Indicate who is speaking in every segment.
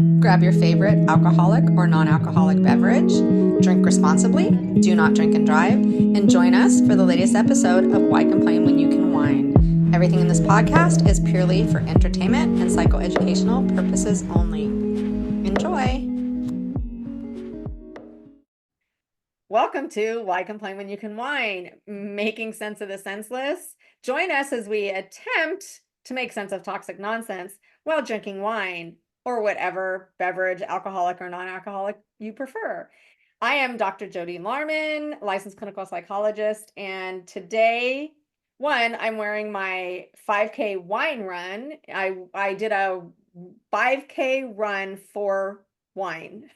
Speaker 1: Grab your favorite alcoholic or non-alcoholic beverage, drink responsibly, do not drink and drive, and join us for the latest episode of Why Complain When You Can Whine. Everything in this podcast is purely for entertainment and psychoeducational purposes only. Enjoy! Welcome to Why Complain When You Can Whine, making sense of the senseless. Join us as we attempt to make sense of toxic nonsense while drinking wine or whatever beverage, alcoholic or non-alcoholic, you prefer. I am Dr. Jody Larman, licensed clinical psychologist, and today, I'm wearing my 5K wine run. I did a 5K run for wine.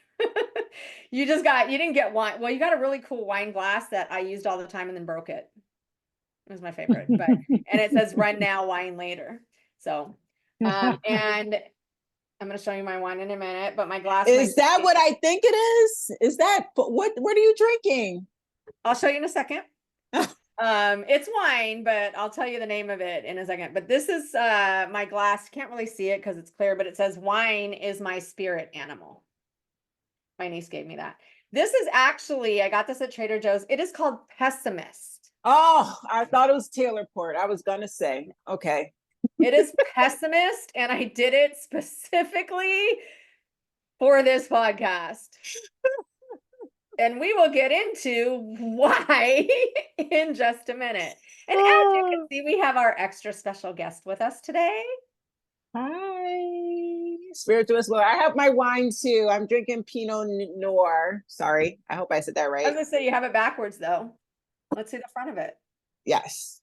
Speaker 1: You didn't get wine. Well, you got a really cool wine glass that I used all the time and then broke it. It was my favorite, and it says run now, wine later. So, and I'm going to show you my wine in a minute, but my glass
Speaker 2: is that what I think it is? Is that what are you drinking?
Speaker 1: I'll show you in a second. It's wine, but I'll tell you the name of it in a second. But this is my glass. Can't really see it because it's clear, but it says wine is my spirit animal. My niece gave me that. This is actually, I got this at Trader Joe's. It is called Pessimist.
Speaker 2: Oh, I thought it was Taylor Port. I was going to say, okay.
Speaker 1: It is Pessimist, and I did it specifically for this podcast. And we will get into why in just a minute. And as you can see, we have our extra special guest with us today.
Speaker 2: Hi, Spirituous Lord. I have my wine too. I'm drinking Pinot Noir. Sorry, I hope I said that right.
Speaker 1: I was going to say you have it backwards though. Let's see the front of it.
Speaker 2: Yes.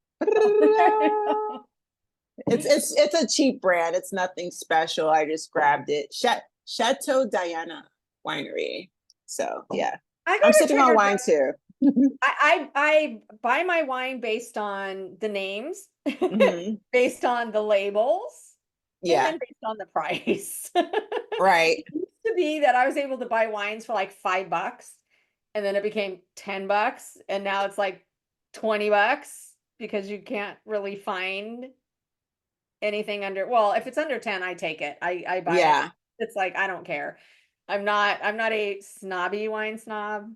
Speaker 2: It's a cheap brand. It's nothing special. I just grabbed it. Chateau Diana Winery. So yeah, I'm sipping on wine too.
Speaker 1: I buy my wine based on the names, based on the labels,
Speaker 2: yeah,
Speaker 1: and based on the price.
Speaker 2: Right.
Speaker 1: It used to be that I was able to buy wines for like $5, and then it became $10, and now it's like $20 because you can't really find anything under. Well, if it's under 10, I take it. I buy it. It's like I don't care. I'm not a snobby wine snob.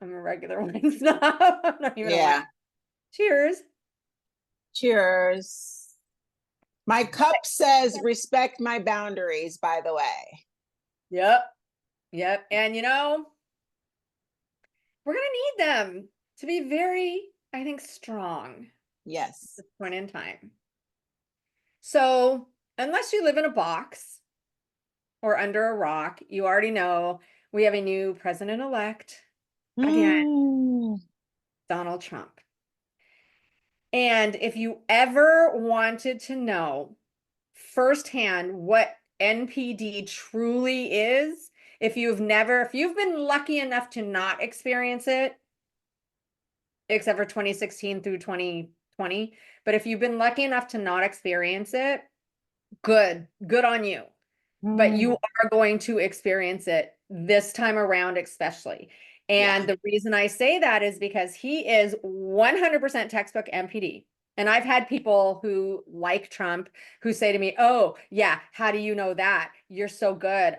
Speaker 1: I'm a regular wine snob. I'm not even a wine. Cheers.
Speaker 2: Cheers. My cup says respect my boundaries, by the way.
Speaker 1: Yep. And we're going to need them to be very, I think, strong.
Speaker 2: Yes.
Speaker 1: At this point in time. So unless you live in a box or under a rock, you already know we have a new president-elect. Again, Donald Trump. And if you ever wanted to know firsthand what NPD truly is, if you've been lucky enough to not experience it, except for 2016 through 2020, but if you've been lucky enough to not experience it, good on you. But you are going to experience it this time around, especially. And the reason I say that is because he is 100% textbook NPD. And I've had people who like Trump who say to me, oh, yeah, how do you know that? You're so good.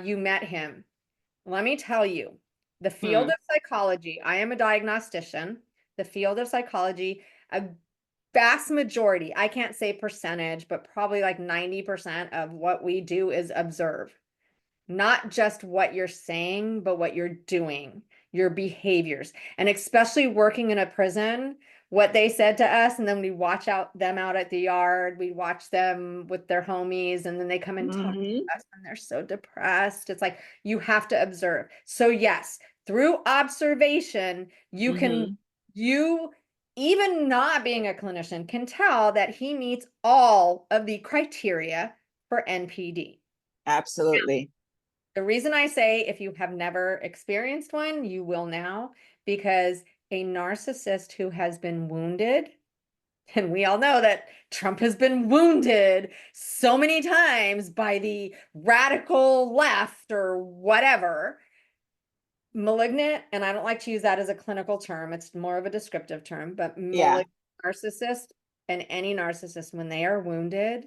Speaker 1: You met him. Let me tell you, the field of psychology, I am a diagnostician, the field of psychology, a vast majority, I can't say percentage, but probably like 90% of what we do is observe. Not just what you're saying, but what you're doing, your behaviors. And especially working in a prison, what they said to us, and then we watch them out at the yard, we watch them with their homies, and then they come and talk to us and they're so depressed. It's like, you have to observe. So yes, through observation, you even not being a clinician can tell that he meets all of the criteria for NPD.
Speaker 2: Absolutely.
Speaker 1: The reason I say if you have never experienced one, you will now, because a narcissist who has been wounded, and we all know that Trump has been wounded so many times by the radical left or whatever, malignant, and I don't like to use that as a clinical term, it's more of a descriptive term, but malignant narcissist and any narcissist, when they are wounded,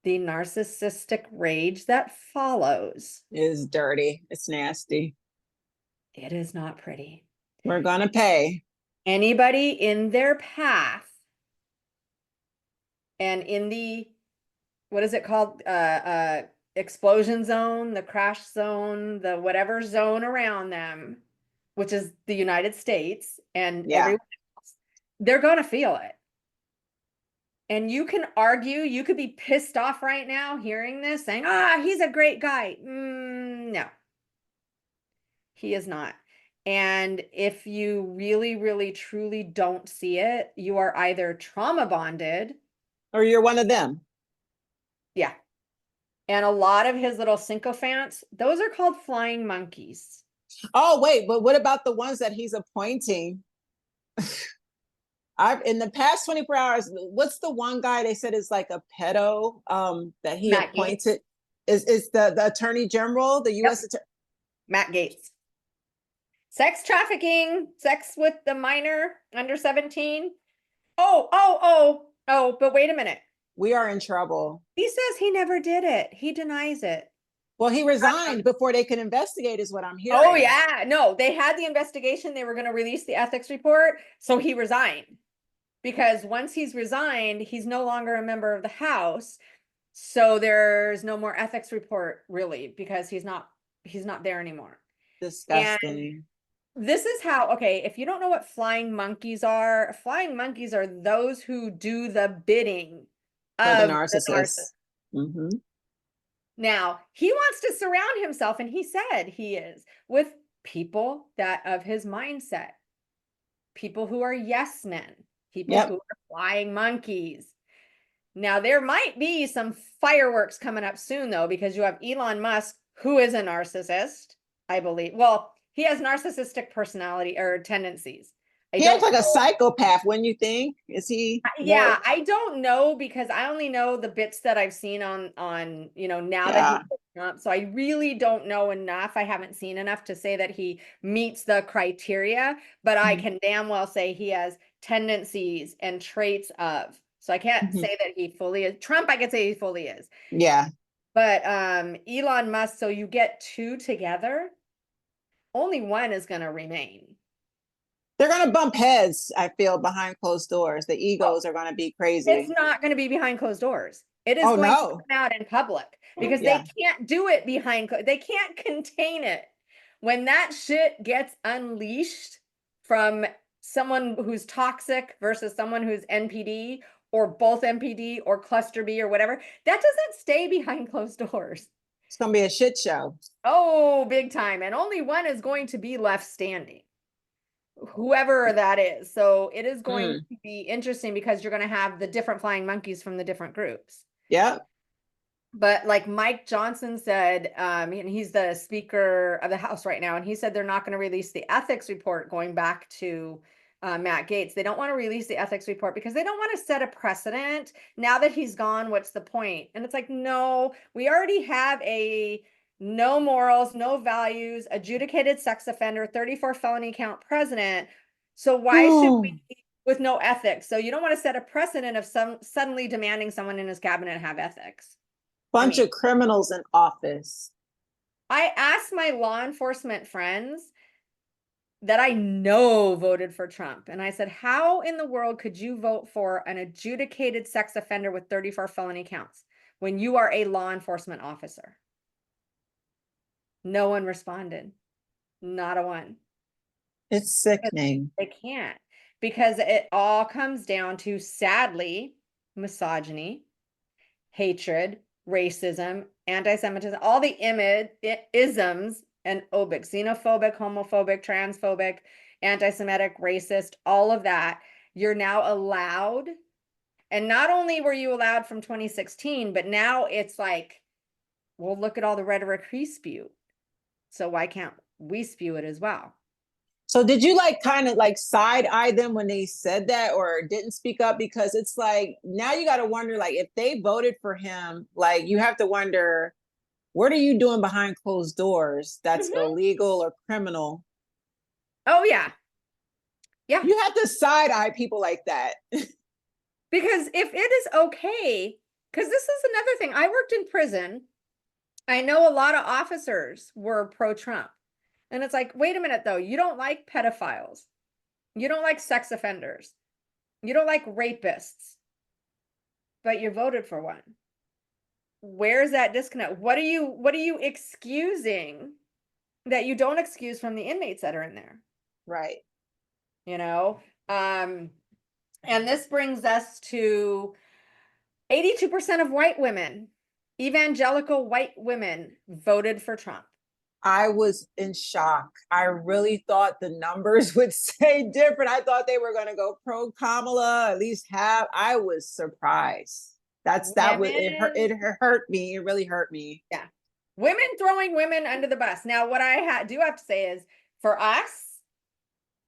Speaker 1: The narcissistic rage that follows
Speaker 2: is dirty. It's nasty.
Speaker 1: it is not pretty.
Speaker 2: We're gonna pay.
Speaker 1: Anybody in their path and in the, what is it called? Explosion zone, the crash zone, the whatever zone around them, which is the United States and everyone else, they're going to feel it. And you can argue, you could be pissed off right now hearing this, saying, he's a great guy. No, he is not. And if you really, really, truly don't see it, you are either trauma bonded,
Speaker 2: or you're one of them.
Speaker 1: Yeah. And a lot of his little sycophants, those are called flying monkeys.
Speaker 2: Oh, wait, but what about the ones that he's appointing? In the past 24 hours, what's the one guy they said is like a pedo that he
Speaker 1: Matt
Speaker 2: appointed? Is the attorney general, the U.S. attorney?
Speaker 1: Matt Gaetz. Sex trafficking, sex with the minor under 17. But wait a minute.
Speaker 2: We are in trouble.
Speaker 1: He says he never did it. He denies it.
Speaker 2: Well, he resigned before they could investigate, is what I'm hearing.
Speaker 1: Oh, yeah. No, they had the investigation. They were going to release the ethics report. So he resigned. Because once he's resigned, he's no longer a member of the House. So there's no more ethics report, really, because he's not there anymore.
Speaker 2: Disgusting.
Speaker 1: And this is how, okay, if you don't know what flying monkeys are those who do the bidding of
Speaker 2: the narcissist. Mm-hmm.
Speaker 1: Now, he wants to surround himself, and he said he is, with people that of his mindset, people who are yes men, people who are flying monkeys. Now, there might be some fireworks coming up soon, though, because you have Elon Musk, who is a narcissist, I believe. Well, he has narcissistic personality or tendencies.
Speaker 2: He acts like a psychopath, wouldn't you think? Is he?
Speaker 1: Yeah, I don't know, because I only know the bits that I've seen on now that he's picking up. So I really don't know enough. I haven't seen enough to say that he meets the criteria, but I can damn well say he has tendencies and traits of. So I can't say that he fully is. Trump, I could say he fully is.
Speaker 2: Yeah.
Speaker 1: But Elon Musk, so you get two together, only one is going to remain.
Speaker 2: They're going to bump heads, I feel, behind closed doors. The egos are going to be crazy.
Speaker 1: It's not going to be behind closed doors. It is going to come out in public, because they can't do it they can't contain it. When that shit gets unleashed from someone who's toxic versus someone who's NPD, or both NPD or cluster B or whatever, that doesn't stay behind closed doors.
Speaker 2: It's going to be a shit show.
Speaker 1: Oh, big time. And only one is going to be left standing, whoever that is. So it is going to be interesting, because you're going to have the different flying monkeys from the different groups.
Speaker 2: Yeah. But
Speaker 1: like Mike Johnson said, and he's the Speaker of the House right now, and he said they're not going to release the ethics report, going back to Matt Gaetz. They don't want to release the ethics report because they don't want to set a precedent. Now that he's gone, what's the point? And it's like, no, we already have a no morals, no values, adjudicated sex offender, 34 felony count president. So why should we, with no ethics? So you don't want to set a precedent of suddenly demanding someone in his cabinet have ethics.
Speaker 2: Bunch of criminals in office.
Speaker 1: I asked my law enforcement friends that I know voted for Trump, and I said, how in the world could you vote for an adjudicated sex offender with 34 felony counts when you are a law enforcement officer? No one responded. Not a one.
Speaker 2: It's sickening.
Speaker 1: They can't, because it all comes down to, sadly, misogyny, hatred, racism, anti-Semitism, all the isms and obic, xenophobic, homophobic, transphobic, anti-Semitic, racist, all of that. You're now allowed. And not only were you allowed from 2016, but now it's like, well, look at all the rhetoric he spewed. So why can't we spew it as well?
Speaker 2: So did you kind of side eye them when they said that, or didn't speak up? Because it's like, now you got to wonder, if they voted for him, you have to wonder, what are you doing behind closed doors that's illegal or criminal?
Speaker 1: Oh, yeah. Yeah.
Speaker 2: You have to side eye people like that.
Speaker 1: Because if it is okay Because this is another thing. I worked in prison. I know a lot of officers were pro-Trump. And it's like, wait a minute, though. You don't like pedophiles. You don't like sex offenders. You don't like rapists. But you voted for one. Where's that disconnect? What are you excusing that you don't excuse from the inmates that are in there?
Speaker 2: Right.
Speaker 1: You know? And this brings us to 82% of white women, evangelical white women, voted for Trump.
Speaker 2: I was in shock. I really thought the numbers would say different. I thought they were going to go pro Kamala, at least half. I was surprised. It hurt me. It really hurt me.
Speaker 1: Yeah. Women throwing women under the bus. Now, what I do have to say is, for us,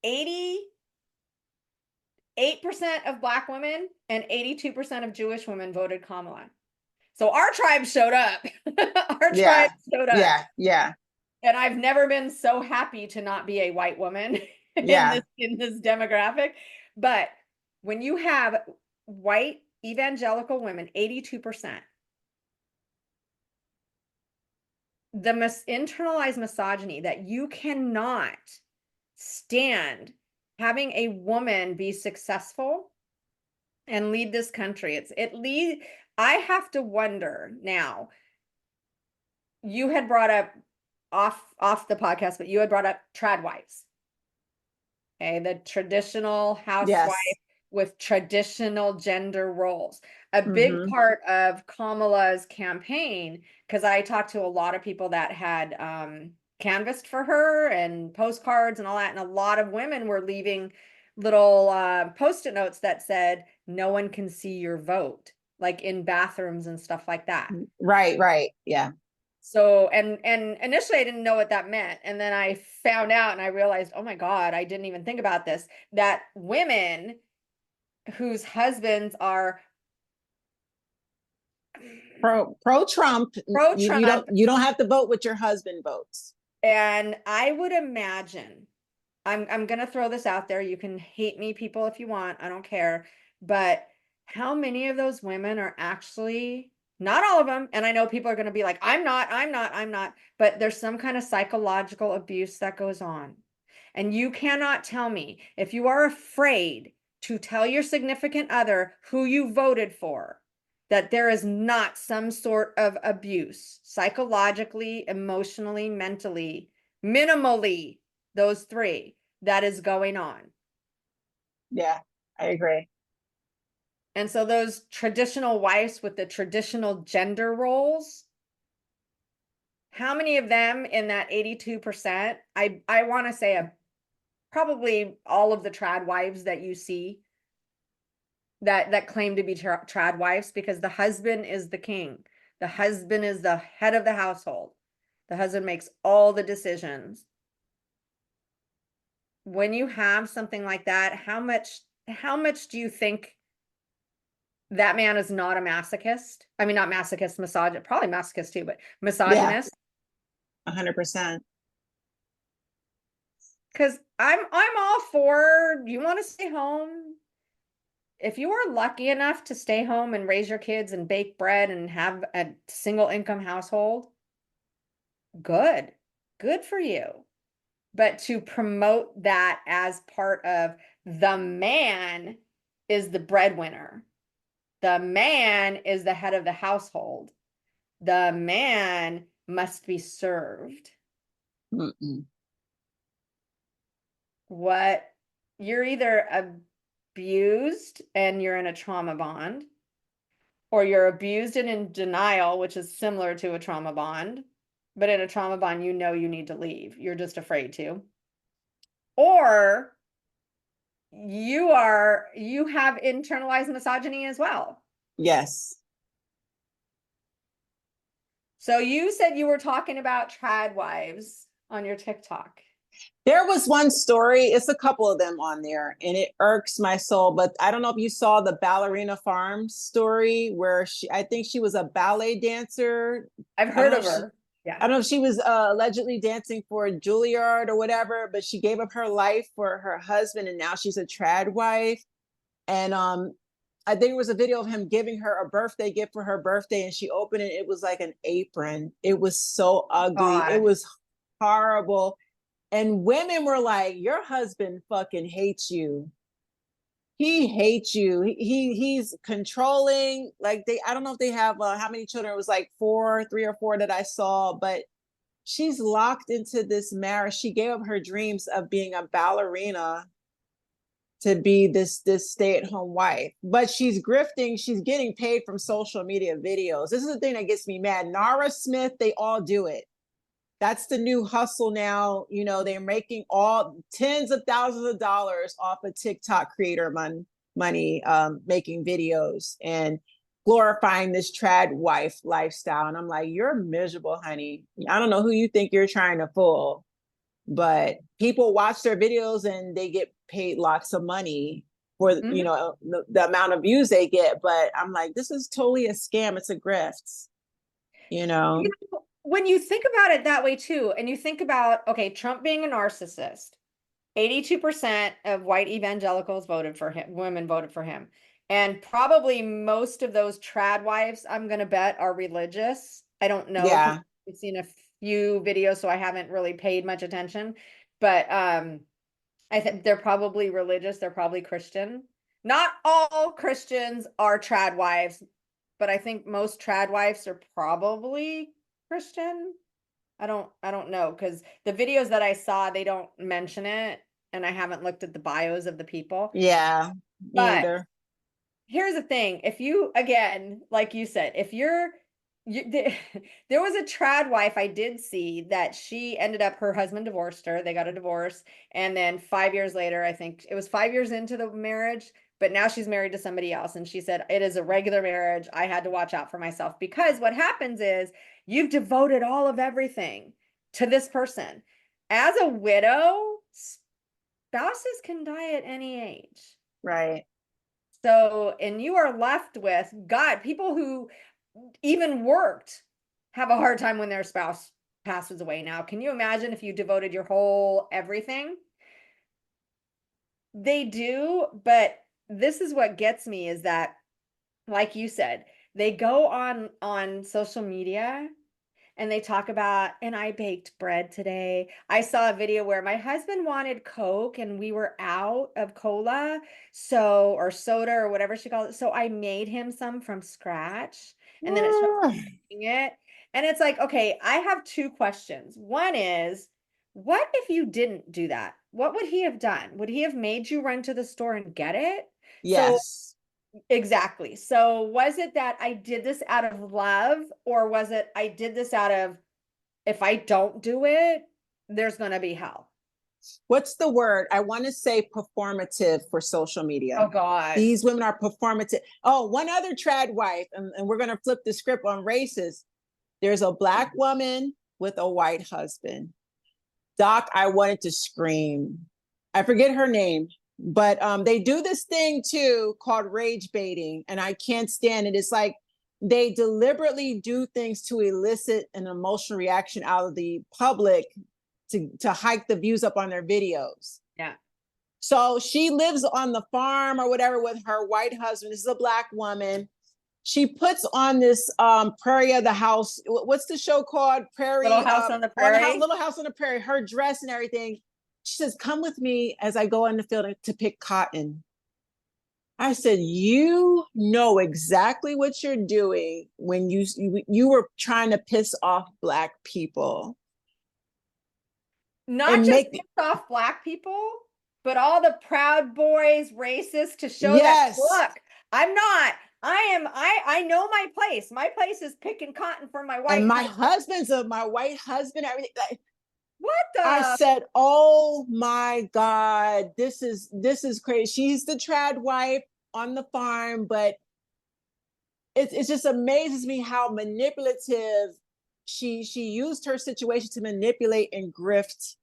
Speaker 1: 88% of Black women and 82% of Jewish women voted Kamala. So our tribe showed up. Our tribe showed up.
Speaker 2: Yeah, yeah.
Speaker 1: And I've never been so happy to not be a white woman in this demographic. But when you have white evangelical women, 82%, the internalized misogyny that you cannot stand having a woman be successful and lead this country. I have to wonder now. You had brought up off the podcast, but you had brought up trad wives. Okay, the traditional housewife with traditional gender roles. A big part of Kamala's campaign, because I talked to a lot of people that had canvassed for her and postcards and all that, and a lot of women were leaving little post-it notes that said, "No one can see your vote," like in bathrooms and stuff like that.
Speaker 2: Right. Yeah.
Speaker 1: So, and initially I didn't know what that meant. And then I found out and I realized, oh my God, I didn't even think about this, that women whose husbands are
Speaker 2: pro-Trump, you don't have to vote what your husband votes.
Speaker 1: And I would imagine, I'm going to throw this out there. You can hate me, people, if you want. I don't care. But how many of those women are actually, not all of them, and I know people are going to be like, I'm not, but there's some kind of psychological abuse that goes on. And you cannot tell me, if you are afraid to tell your significant other who you voted for, that there is not some sort of abuse, psychologically, emotionally, mentally, minimally, those three, that is going on.
Speaker 2: Yeah, I agree.
Speaker 1: And so those traditional wives with the traditional gender roles, how many of them in that 82%, I want to say probably all of the trad wives that you see that claim to be trad wives, because the husband is the king. The husband is the head of the household. The husband makes all the decisions. When you have something like that, how much do you think that man is not a masochist? I mean, not masochist, misogynist, probably masochist too, but misogynist.
Speaker 2: 100%.
Speaker 1: Because I'm all for, you want to stay home. If you are lucky enough to stay home and raise your kids and bake bread and have a single income household, good for you. But to promote that as part of the man is the breadwinner, the man is the head of the household, the man must be served. What, you're either abused and you're in a trauma bond, or you're abused and in denial, which is similar to a trauma bond, but in a trauma bond, you know you need to leave. You're just afraid to. Or you have internalized misogyny as well.
Speaker 2: Yes.
Speaker 1: So you said you were talking about trad wives on your TikTok.
Speaker 2: There was one story, it's a couple of them on there, and it irks my soul, but I don't know if you saw the Ballerina Farm story where I think she was a ballet dancer.
Speaker 1: I've heard of her.
Speaker 2: I don't know if she was allegedly dancing for Juilliard or whatever, but she gave up her life for her husband, and now she's a trad wife. And I think it was a video of him giving her a birthday gift for her birthday, and she opened it. It was like an apron. It was so ugly. It
Speaker 1: God.
Speaker 2: was horrible. And women were like, your husband fucking hates you. He hates you. He's controlling. Like they, I don't know if they have how many children. It was like four, 3 or 4 that I saw, but she's locked into this marriage. She gave up her dreams of being a ballerina to be this stay-at-home wife, but she's grifting. She's getting paid from social media videos. This is the thing that gets me mad. Nara Smith, they all do it. That's the new hustle now. You know, they're making all tens of thousands of dollars off of TikTok creator money, making videos and glorifying this trad wife lifestyle. And I'm like, you're miserable, honey. I don't know who you think you're trying to fool, but people watch their videos and they get paid lots of money for, you know, the amount of views they get. But I'm like, this is totally a scam. It's a grift, you know?
Speaker 1: When you think about it that way too, and you think about, okay, Trump being a narcissist, 82% of white evangelicals voted for him, women voted for him. And probably most of those trad wives, I'm going to bet, are religious. I don't know, because
Speaker 2: Yeah.
Speaker 1: I've seen a few videos, so I haven't really paid much attention. But I think they're probably religious. They're probably Christian. Not all Christians are trad wives, but I think most trad wives are probably Christian. I don't know, because the videos that I saw, they don't mention it, and I haven't looked at the bios of the people.
Speaker 2: Yeah. Me
Speaker 1: But
Speaker 2: either.
Speaker 1: here's the thing. If you, again, like you said, if there was a trad wife I did see that she ended up, her husband divorced her. They got a divorce. And then 5 years later, I think it was 5 years into the marriage, but now she's married to somebody else. And she said, it is a regular marriage. I had to watch out for myself, because what happens is you've devoted all of everything to this person. As a widow, spouses can die at any age.
Speaker 2: Right.
Speaker 1: So, and you are left with, God, people who even worked have a hard time when their spouse passes away now. Can you imagine if you devoted your whole everything? They do, but this is what gets me, is that, like you said, they go on social media and they talk about, and I baked bread today. I saw a video where my husband wanted Coke and we were out of cola, so, or soda or whatever she called it. So I made him some from scratch, and then it shows making it. And it's like, okay, I have two questions. One is, what if you didn't do that? What would he have done? Would he have made you run to the store and get it? So
Speaker 2: Yes.
Speaker 1: exactly. So was it that I did this out of love, or was it I did this out of, if I don't do it, there's going to be hell?
Speaker 2: What's the word? I want to say performative for social media.
Speaker 1: Oh God.
Speaker 2: These women are performative. Oh, one other trad wife, and we're going to flip the script on races. There's a Black woman with a white husband. Doc, I wanted to scream. I forget her name, but they do this thing too called rage baiting, and I can't stand it. It's like they deliberately do things to elicit an emotional reaction out of the public to hike the views up on their videos.
Speaker 1: Yeah.
Speaker 2: So she lives on the farm or whatever with her white husband. This is a Black woman. She puts on this Prairie of the House. What's the show called?
Speaker 1: Little
Speaker 2: Prairie
Speaker 1: House on the
Speaker 2: on the house,
Speaker 1: Prairie.
Speaker 2: Little House on the Prairie. Her dress and everything. She says, "Come with me as I go in the field to pick cotton." I said, "You know exactly what you're doing when you were trying to piss off Black people
Speaker 1: Not
Speaker 2: and
Speaker 1: just
Speaker 2: make
Speaker 1: piss off Black people, but all the Proud Boys, racists, to show that,
Speaker 2: yes."
Speaker 1: look, I'm not. I know my place. My place is picking cotton for my
Speaker 2: And
Speaker 1: white
Speaker 2: my
Speaker 1: husband.
Speaker 2: husband's of my white husband, everything. Like,
Speaker 1: What
Speaker 2: I
Speaker 1: the?
Speaker 2: said, "Oh my God, this is crazy." She's the trad wife on the farm, but it just amazes me how manipulative she used her situation to manipulate and grift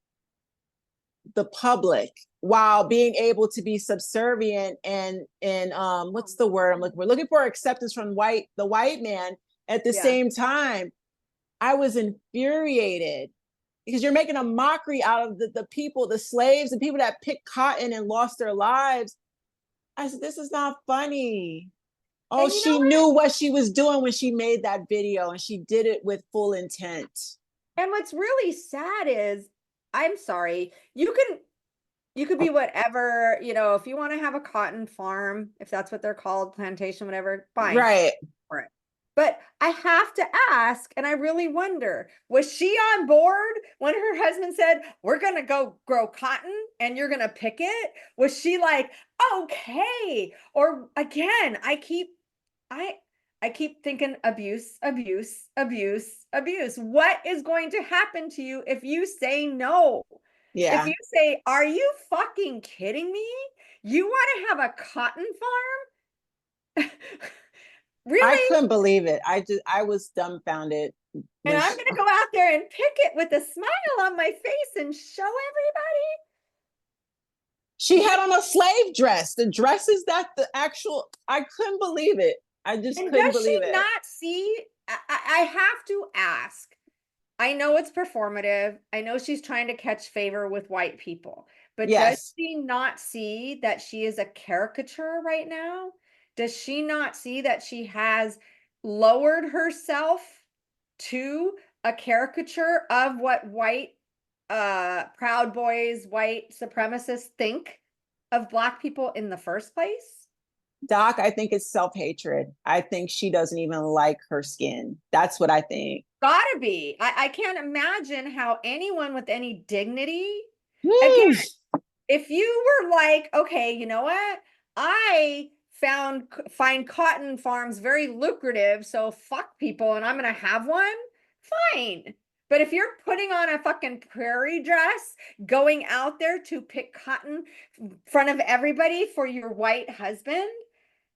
Speaker 2: the public while being able to be subservient and what's the word I'm looking for? We're looking for acceptance from the white man. At the
Speaker 1: Yeah.
Speaker 2: same time, I was infuriated because you're making a mockery out of the people, the slaves, and people that picked cotton and lost their lives. I said, this is not funny. Oh,
Speaker 1: And you know
Speaker 2: she
Speaker 1: what?
Speaker 2: knew what she was doing when she made that video, and she did it with full intent.
Speaker 1: And what's really sad is, I'm sorry, you could be whatever, if you want to have a cotton farm, if that's what they're called, plantation, whatever, fine
Speaker 2: Right.
Speaker 1: for it. But I have to ask, and I really wonder, was she on board when her husband said, "We're going to go grow cotton and you're going to pick it"? Was she like, "Okay"? Or again, I I keep thinking abuse, abuse, abuse, abuse. What is going to happen to you if you say no? If
Speaker 2: Yeah.
Speaker 1: you say, "Are you fucking kidding me? You want to have a cotton farm?"
Speaker 2: I
Speaker 1: Really?
Speaker 2: couldn't believe it. I was dumbfounded
Speaker 1: And
Speaker 2: when
Speaker 1: I'm
Speaker 2: she,
Speaker 1: going to go out there and pick it with a smile on my face and show
Speaker 2: she
Speaker 1: everybody.
Speaker 2: had on a slave dress. The dresses that the actual, I couldn't believe it. I just
Speaker 1: And
Speaker 2: couldn't
Speaker 1: does she
Speaker 2: believe it.
Speaker 1: not see? I have to ask. I know it's performative. I know she's trying to catch favor with white people, but does
Speaker 2: Yes.
Speaker 1: she not see that she is a caricature right now? Does she not see that she has lowered herself to a caricature of what white Proud Boys, white supremacists think of Black people in the first place?
Speaker 2: Doc, I think it's self-hatred. I think she doesn't even like her skin. That's what I think.
Speaker 1: Gotta be. I can't imagine how anyone with any dignity, again,
Speaker 2: Whew.
Speaker 1: if you were like, okay, you know what? I find cotton farms very lucrative, so fuck people and I'm gonna have one, fine. But if you're putting on a fucking prairie dress, going out there to pick cotton in front of everybody for your white husband,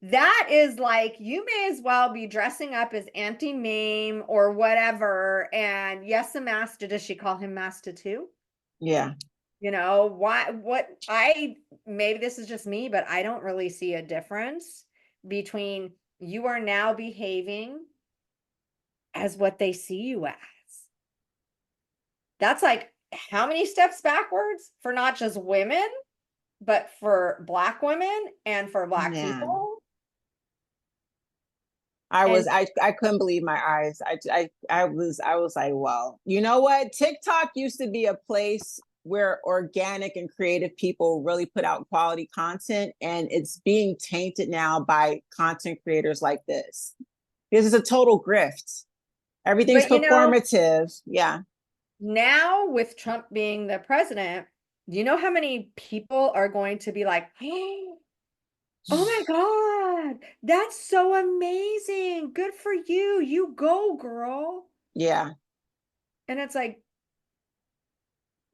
Speaker 1: that is like, you may as well be dressing up as Auntie Mame or whatever. And yes, a master. Does she call him Master too?
Speaker 2: Yeah.
Speaker 1: Why, maybe this is just me, but I don't really see a difference between you are now behaving as what they see you as. That's like how many steps backwards for not just women, but for Black women and for Black
Speaker 2: Man.
Speaker 1: people. And
Speaker 2: I couldn't believe my eyes. I was like, well, you know what? TikTok used to be a place where organic and creative people really put out quality content, and it's being tainted now by content creators like this. This is a total grift. Everything's
Speaker 1: but
Speaker 2: performative. Yeah.
Speaker 1: now with Trump being the president, do you know how many people are going to be like, "Oh my God, that's so amazing. Good for you. You go, girl."
Speaker 2: Yeah.
Speaker 1: And it's like,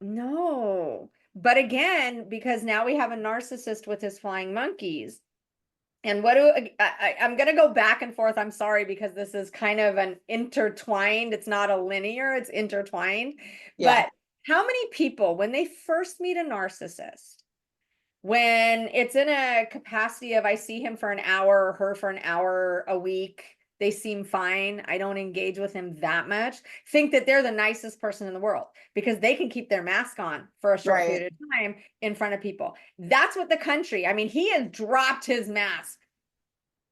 Speaker 1: no. But again, because now we have a narcissist with his flying monkeys. And what do I'm going to go back and forth. I'm sorry, because this is kind of an intertwined, it's not a linear, it's intertwined.
Speaker 2: Yeah.
Speaker 1: But how many people, when they first meet a narcissist, when it's in a capacity of I see him for an hour or her for an hour a week, they seem fine, I don't engage with him that much, think that they're the nicest person in the world because they can keep their mask on for a short
Speaker 2: Right.
Speaker 1: period of time in front of people. That's what the country, I mean, he has dropped his mask.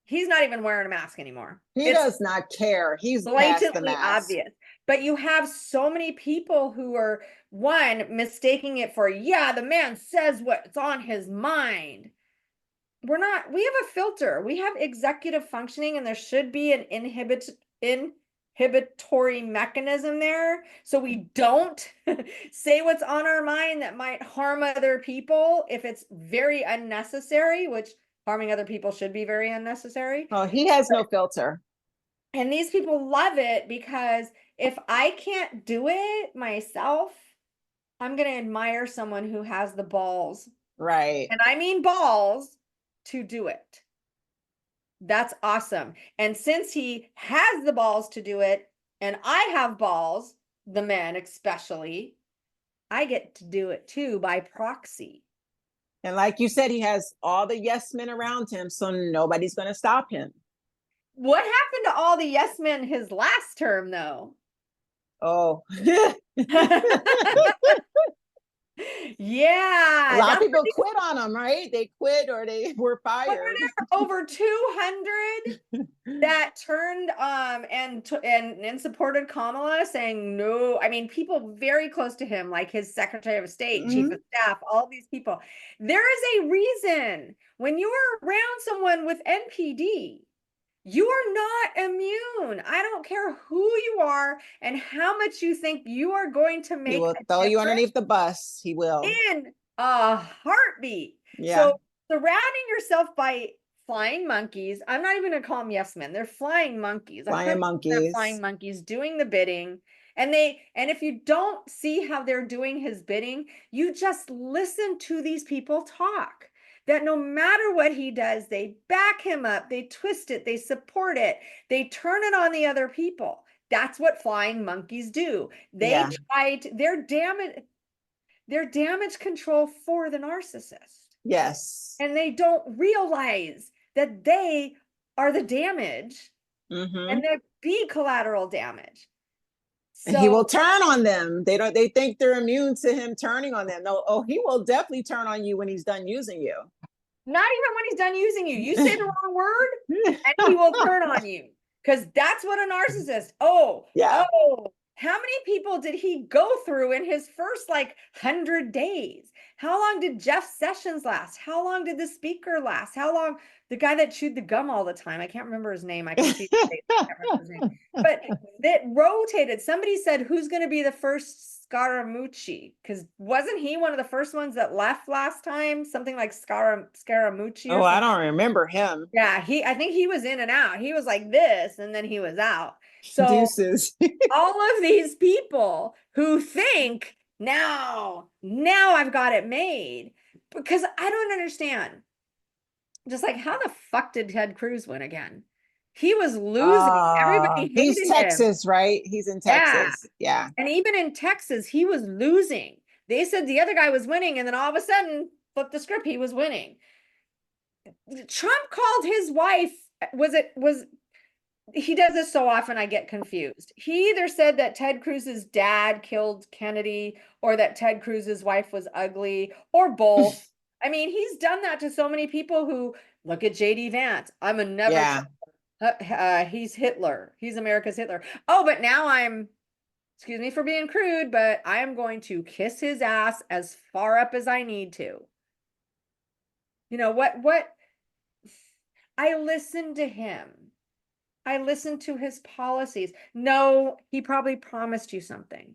Speaker 1: He's not even wearing a mask anymore.
Speaker 2: He
Speaker 1: It's
Speaker 2: does not care. He's past the
Speaker 1: blatantly
Speaker 2: mask.
Speaker 1: obvious. But you have so many people who are, one, mistaking it for, yeah, the man says what's on his mind. We have a filter. We have executive functioning, and there should be an inhibitory mechanism there. So we don't say what's on our mind that might harm other people if it's very unnecessary, which harming other people should be very unnecessary.
Speaker 2: Oh, he has no filter.
Speaker 1: And these people love it because if I can't do it myself, I'm going to admire someone who has the balls,
Speaker 2: Right.
Speaker 1: and I mean balls, to do it. That's awesome. And since he has the balls to do it, and I have balls, the men especially, I get to do it too by proxy.
Speaker 2: And like you said, he has all the yes men around him, so nobody's going to stop him.
Speaker 1: What happened to all the yes men his last term, though?
Speaker 2: Oh.
Speaker 1: Yeah,
Speaker 2: A lot of
Speaker 1: that's
Speaker 2: people quit on them, right? They quit or they were
Speaker 1: what
Speaker 2: fired.
Speaker 1: were there over 200 that turned and supported Kamala, saying no. I mean, people very close to him, like his Secretary of State, Chief
Speaker 2: Mhm.
Speaker 1: of Staff, all these people. There is a reason when you are around someone with NPD, you are not immune. I don't care who you are and how much you think you are going to
Speaker 2: He
Speaker 1: make
Speaker 2: will
Speaker 1: a
Speaker 2: throw you
Speaker 1: difference
Speaker 2: underneath the bus. He will.
Speaker 1: in a heartbeat.
Speaker 2: Yeah.
Speaker 1: So surrounding yourself by flying monkeys, I'm not even gonna call them yes men. They're flying monkeys.
Speaker 2: Flying
Speaker 1: 100% flying
Speaker 2: monkeys.
Speaker 1: monkeys doing the bidding. And if you don't see how they're doing his bidding, you just listen to these people talk. That no matter what he does, they back him up, they twist it, they support it, they turn it on the other people. That's what flying monkeys do. They
Speaker 2: Yeah.
Speaker 1: try to, they're damage control for the narcissist.
Speaker 2: Yes.
Speaker 1: And they don't realize that they are the damage
Speaker 2: Mm-hmm.
Speaker 1: and there be collateral damage.
Speaker 2: And he will
Speaker 1: So
Speaker 2: turn on them. They think they're immune to him turning on them. No, oh, he will definitely turn on you when he's done using you.
Speaker 1: not even when he's done using you, you say the wrong word and he will turn on you. Because that's what a narcissist.
Speaker 2: Yeah.
Speaker 1: How many people did he go through in his first like 100 days? How long did Jeff Sessions last? How long did the speaker last? How long the guy that chewed the gum all the time? I can't remember his name. I can see his face. I can't remember his name. But that rotated. Somebody said, who's going to be the first Scaramucci? Because wasn't he one of the first ones that left last time? Something like Scaramucci or
Speaker 2: Oh, I
Speaker 1: something.
Speaker 2: don't remember him.
Speaker 1: Yeah, I think he was in and out. He was like this, and then he was out. So
Speaker 2: Deuces.
Speaker 1: all of these people who think now I've got it made, because I don't understand. Just like, how the fuck did Ted Cruz win again? He was losing. Everybody
Speaker 2: He's
Speaker 1: hated him.
Speaker 2: Texas, right? He's in
Speaker 1: Yeah.
Speaker 2: Texas. Yeah.
Speaker 1: And even in Texas, he was losing. They said the other guy was winning, and then all of a sudden, flip the script, he was winning. Trump called his wife, was he does this so often I get confused. He either said that Ted Cruz's dad killed Kennedy or that Ted Cruz's wife was ugly or both. I mean, he's done that to so many people who look at JD Vance. I'm a never
Speaker 2: Yeah.
Speaker 1: he's Hitler. He's America's Hitler. Oh, but now excuse me for being crude, but I am going to kiss his ass as far up as I need to. You know what I listened to him. I listened to his policies. No, he probably promised you something.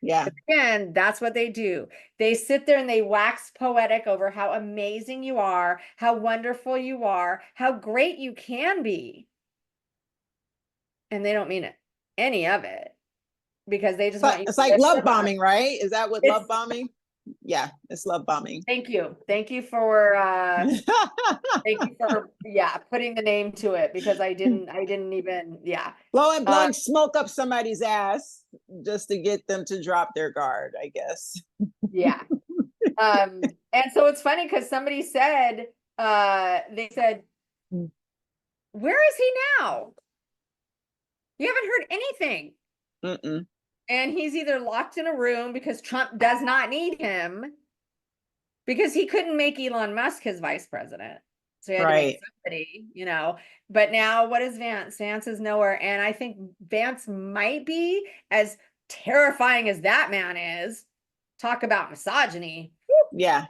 Speaker 2: Yeah.
Speaker 1: But again, that's what they do. They sit there and they wax poetic over how amazing you are, how wonderful you are, how great you can be. And they don't mean it, any of it, because they just want you
Speaker 2: It's
Speaker 1: to
Speaker 2: like
Speaker 1: lift
Speaker 2: love
Speaker 1: them up.
Speaker 2: bombing, right? Is that what love
Speaker 1: It's
Speaker 2: bombing? Yeah, it's love bombing.
Speaker 1: Thank you. Thank you for putting the name to it, because I didn't even uh
Speaker 2: blowing smoke up somebody's ass just to get them to drop their guard, I guess.
Speaker 1: yeah. And so it's funny because somebody said, they said, where is he now? You haven't heard anything.
Speaker 2: Mm-mm.
Speaker 1: And he's either locked in a room because Trump does not need him, because he couldn't make Elon Musk his vice president. So he had to make
Speaker 2: Right.
Speaker 1: somebody, But now what is Vance? Vance is nowhere. And I think Vance might be, as terrifying as that man is, talk about misogyny.
Speaker 2: Yeah.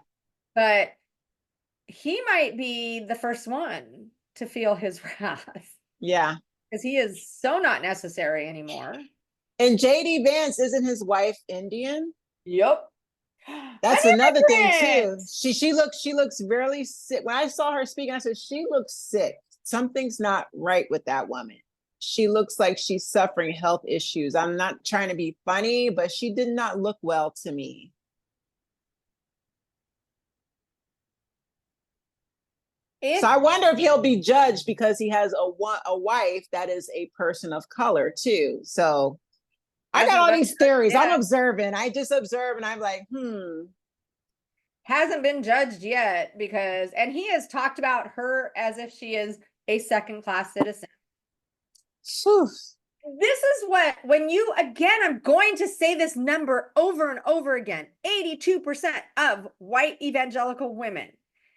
Speaker 1: But he might be the first one to feel his wrath,
Speaker 2: Yeah.
Speaker 1: because he is so not necessary anymore.
Speaker 2: And JD Vance, isn't his wife Indian?
Speaker 1: Yep.
Speaker 2: That's
Speaker 1: An
Speaker 2: another thing too.
Speaker 1: immigrant!
Speaker 2: She looks really sick. When I saw her speaking, I said, she looks sick. Something's not right with that woman. She looks like she's suffering health issues. I'm not trying to be funny, but she did not look well to me. So I wonder if he'll be judged because he has a wife that is a person of color too. So I got all these theories. I'm observing. I just observe and I'm like,
Speaker 1: Hasn't been judged yet, and he has talked about her as if she is a second-class citizen.
Speaker 2: Whew.
Speaker 1: this is what, when you, again, I'm going to say this number over and over again, 82% of white evangelical women.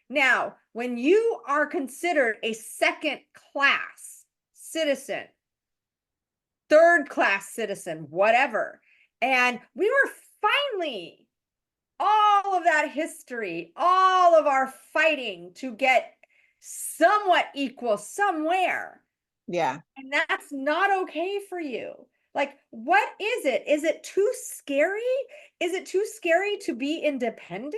Speaker 1: Now, when you are considered a second class citizen, third class citizen, whatever, and we were finally, all of that history, all of our fighting to get somewhat equal somewhere.
Speaker 2: Yeah.
Speaker 1: And that's not okay for you. Like, what is it? Is it too scary? Is it too scary to be independent?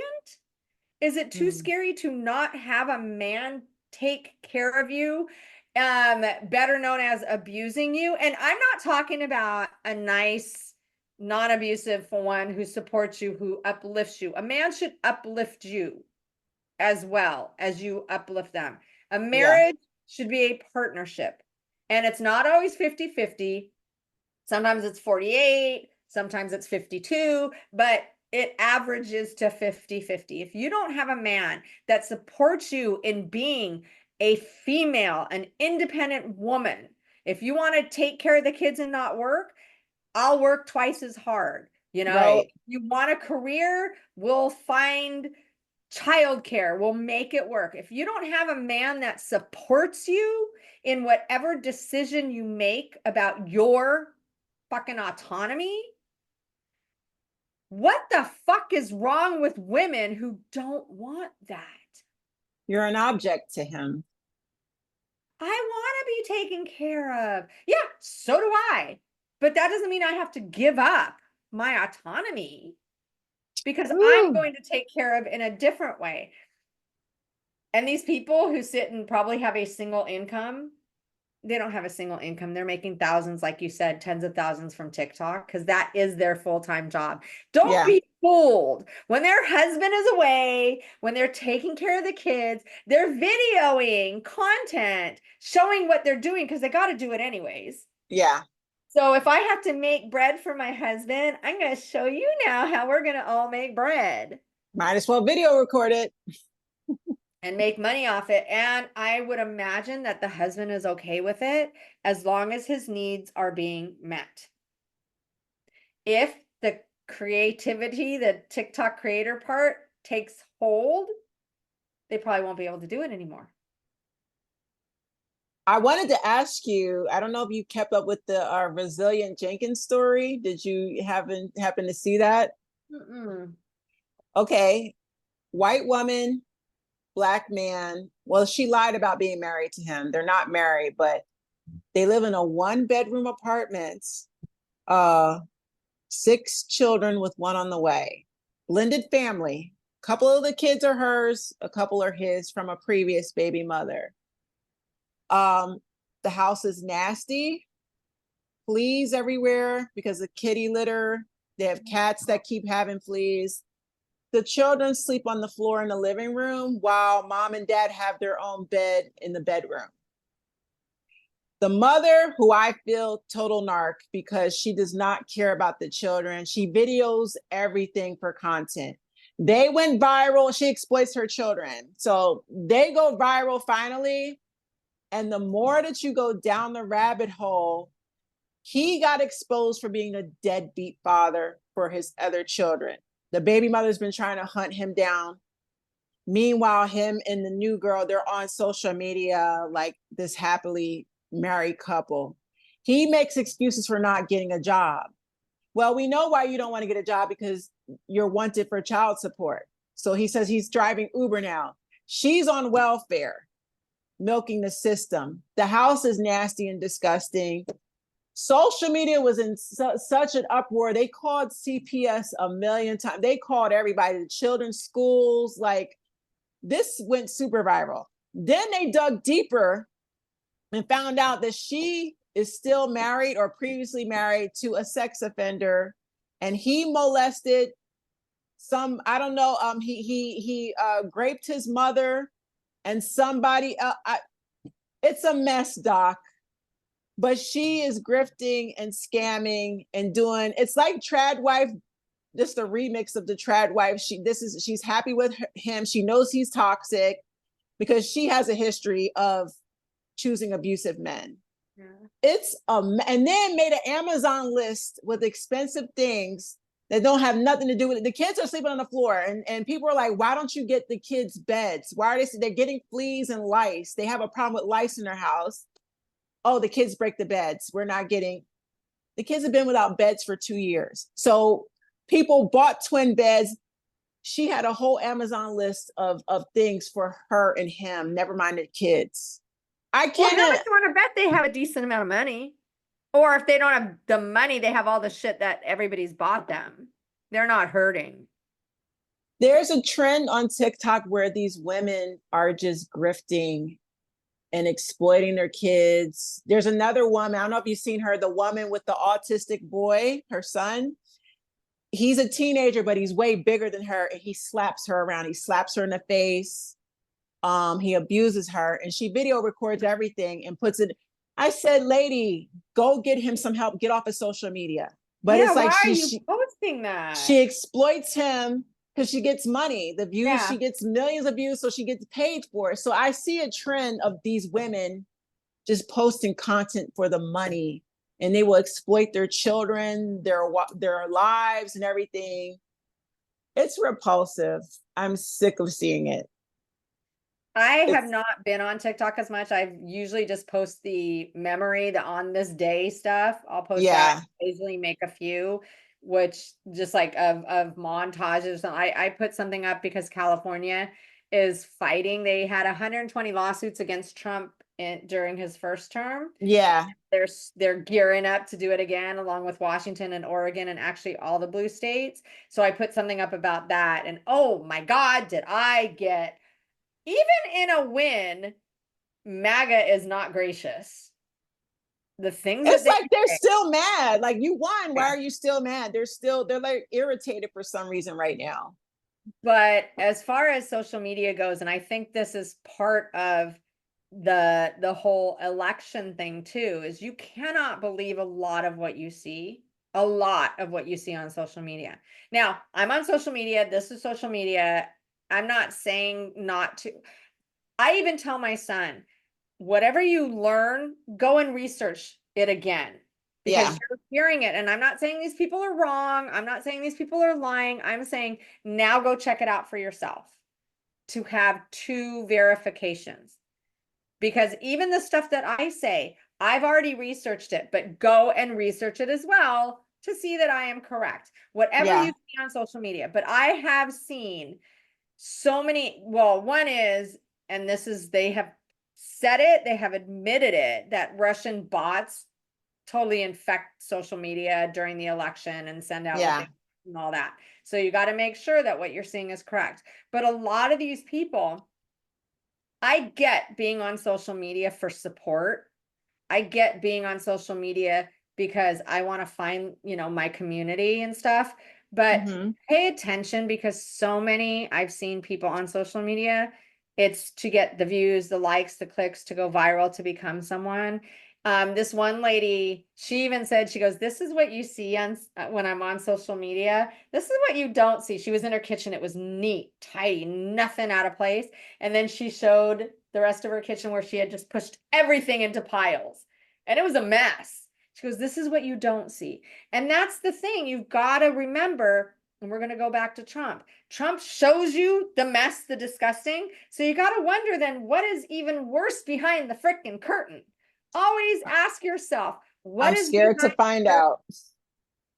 Speaker 1: Is it too scary to not have a man take care of you? Better known as abusing you. And I'm not talking about a nice, non-abusive one who supports you, who uplifts you. A man should uplift you as well as you uplift them. A marriage should be a partnership. And it's not always 50-50. Sometimes it's 48, sometimes it's 52, but it averages to 50-50. If you don't have a man that supports you in being a female, an independent woman, if you want to take care of the kids and not work, I'll work twice as hard. You know,
Speaker 2: Right.
Speaker 1: you want a career, we'll find childcare, we'll make it work. If you don't have a man that supports you in whatever decision you make about your fucking autonomy, what the fuck is wrong with women who don't want that?
Speaker 2: You're an object to him.
Speaker 1: I want to be taken care of. Yeah, so do I. But that doesn't mean I have to give up my autonomy because I'm going to take care of in a different way. And these people who sit and probably have a single income, they don't have a single income. They're making thousands, like you said, tens of thousands from TikTok, because that is their full-time job. Don't be fooled. When their husband is away, when they're taking care of the kids, they're videoing content, showing what they're doing, because they got to do it anyways.
Speaker 2: Yeah.
Speaker 1: So if I have to make bread for my husband, I'm going to show you now how we're going to all make bread.
Speaker 2: Might as well video record it.
Speaker 1: And make money off it. And I would imagine that the husband is okay with it as long as his needs are being met. If the creativity, the TikTok creator part takes hold, they probably won't be able to do it anymore.
Speaker 2: I wanted to ask you, I don't know if you kept up with the Resilient Jenkins story. Did you happen to see that? Okay. White woman, Black man. Well, she lied about being married to him. They're not married, but they live in a 1-bedroom apartment. 6 children with one on the way. Blended family. A couple of the kids are hers, a couple are his from a previous baby mother. The house is nasty. Fleas everywhere because of kitty litter. They have cats that keep having fleas. The children sleep on the floor in the living room while mom and dad have their own bed in the bedroom. The mother, who I feel total narc because she does not care about the children. She videos everything for content. They went viral. She exploits her children. So they go viral finally. And the more that you go down the rabbit hole, he got exposed for being a deadbeat father for his other children. The baby mother's been trying to hunt him down. Meanwhile, him and the new girl, they're on social media like this happily married couple. He makes excuses for not getting a job. Well, we know why you don't want to get a job, because you're wanted for child support. So he says he's driving Uber now. She's on welfare, milking the system. The house is nasty and disgusting. Social media was in such an uproar. They called CPS a million times. They called everybody, the children's schools. Like, this went super viral. Then they dug deeper and found out that she is still married or previously married to a sex offender, and he molested some, I don't know, he raped his mother and somebody else. It's a mess, Doc. But she is grifting and scamming and doing, it's like Trad Wife, just a remix of the Trad Wife. She's happy with him. She knows he's toxic because she has a history of choosing abusive men.
Speaker 1: Yeah.
Speaker 2: It's and then made an Amazon list with expensive things that don't have nothing to do with it. The kids are sleeping on the floor, and people are like, why don't you get the kids beds? Why are they're getting fleas and lice? They have a problem with lice in their house. Oh, the kids break the beds. We're not getting, the kids have been without beds for 2 years. So people bought twin beds. She had a whole Amazon list of things for her and him, never mind the kids. I
Speaker 1: Well, that
Speaker 2: can't.
Speaker 1: makes you want to bet they have a decent amount of money. Or if they don't have the money, they have all the shit that everybody's bought them. They're not hurting.
Speaker 2: There's a trend on TikTok where these women are just grifting and exploiting their kids. There's another woman, I don't know if you've seen her, the woman with the autistic boy, her son. He's a teenager, but he's way bigger than her, and he slaps her around. He slaps her in the face. He abuses her, and she video records everything and puts it. I said, lady, go get him some help, get off of social media. But
Speaker 1: Yeah,
Speaker 2: it's
Speaker 1: why
Speaker 2: like
Speaker 1: are
Speaker 2: she
Speaker 1: you
Speaker 2: she,
Speaker 1: posting that?
Speaker 2: she exploits him because she gets money, the views,
Speaker 1: Yeah.
Speaker 2: she gets millions of views, so she gets paid for it. So I see a trend of these women just posting content for the money, and they will exploit their children, their lives and everything. It's repulsive. I'm sick of seeing it.
Speaker 1: I have
Speaker 2: It's
Speaker 1: not been on TikTok as much. I usually just post the memory, the on this day stuff. I'll post that,
Speaker 2: yeah,
Speaker 1: occasionally make a few, which just like of montages. I put something up because California is fighting. They had 120 lawsuits against Trump during his first term.
Speaker 2: yeah.
Speaker 1: They're gearing up to do it again, along with Washington and Oregon and actually all the blue states. So I put something up about that, and oh my God, did I get, even in a win, MAGA is not gracious. The things that
Speaker 2: It's
Speaker 1: they
Speaker 2: like they're
Speaker 1: say.
Speaker 2: still mad. Like you won. Why
Speaker 1: Yeah.
Speaker 2: are you still mad? They're like irritated for some reason right now.
Speaker 1: But as far as social media goes, and I think this is part of the whole election thing too, is you cannot believe a lot of what you see, a lot of what you see on social media. Now, I'm on social media, this is social media. I'm not saying not to. I even tell my son, whatever you learn, go and research it again, because
Speaker 2: Yeah,
Speaker 1: you're hearing it. And I'm not saying these people are wrong. I'm not saying these people are lying. I'm saying now go check it out for yourself to have two verifications. Because even the stuff that I say, I've already researched it, but go and research it as well to see that I am correct. Whatever you
Speaker 2: yeah.
Speaker 1: see on social media, but I have seen so many, well, one is, and this is, they have said it, they have admitted it, that Russian bots totally infect social media during the election and send out what they
Speaker 2: Yeah.
Speaker 1: and all that. So you got to make sure that what you're seeing is correct. But a lot of these people, I get being on social media for support. I get being on social media because I want to find, my community and stuff. But
Speaker 2: Hmm.
Speaker 1: pay attention, because so many I've seen people on social media, it's to get the views, the likes, the clicks, to go viral, to become someone. This one lady, she even said, she goes, this is what you see on when I'm on social media. This is what you don't see. She was in her kitchen. It was neat, tidy, nothing out of place. And then she showed the rest of her kitchen where she had just pushed everything into piles, and it was a mess. She goes, this is what you don't see. And that's the thing. You've got to remember, and we're going to go back to Trump. Trump shows you the mess, the disgusting. So you got to wonder then, what is even worse behind the freaking curtain? Always ask yourself, what
Speaker 2: I'm
Speaker 1: is
Speaker 2: scared to
Speaker 1: behind
Speaker 2: find
Speaker 1: the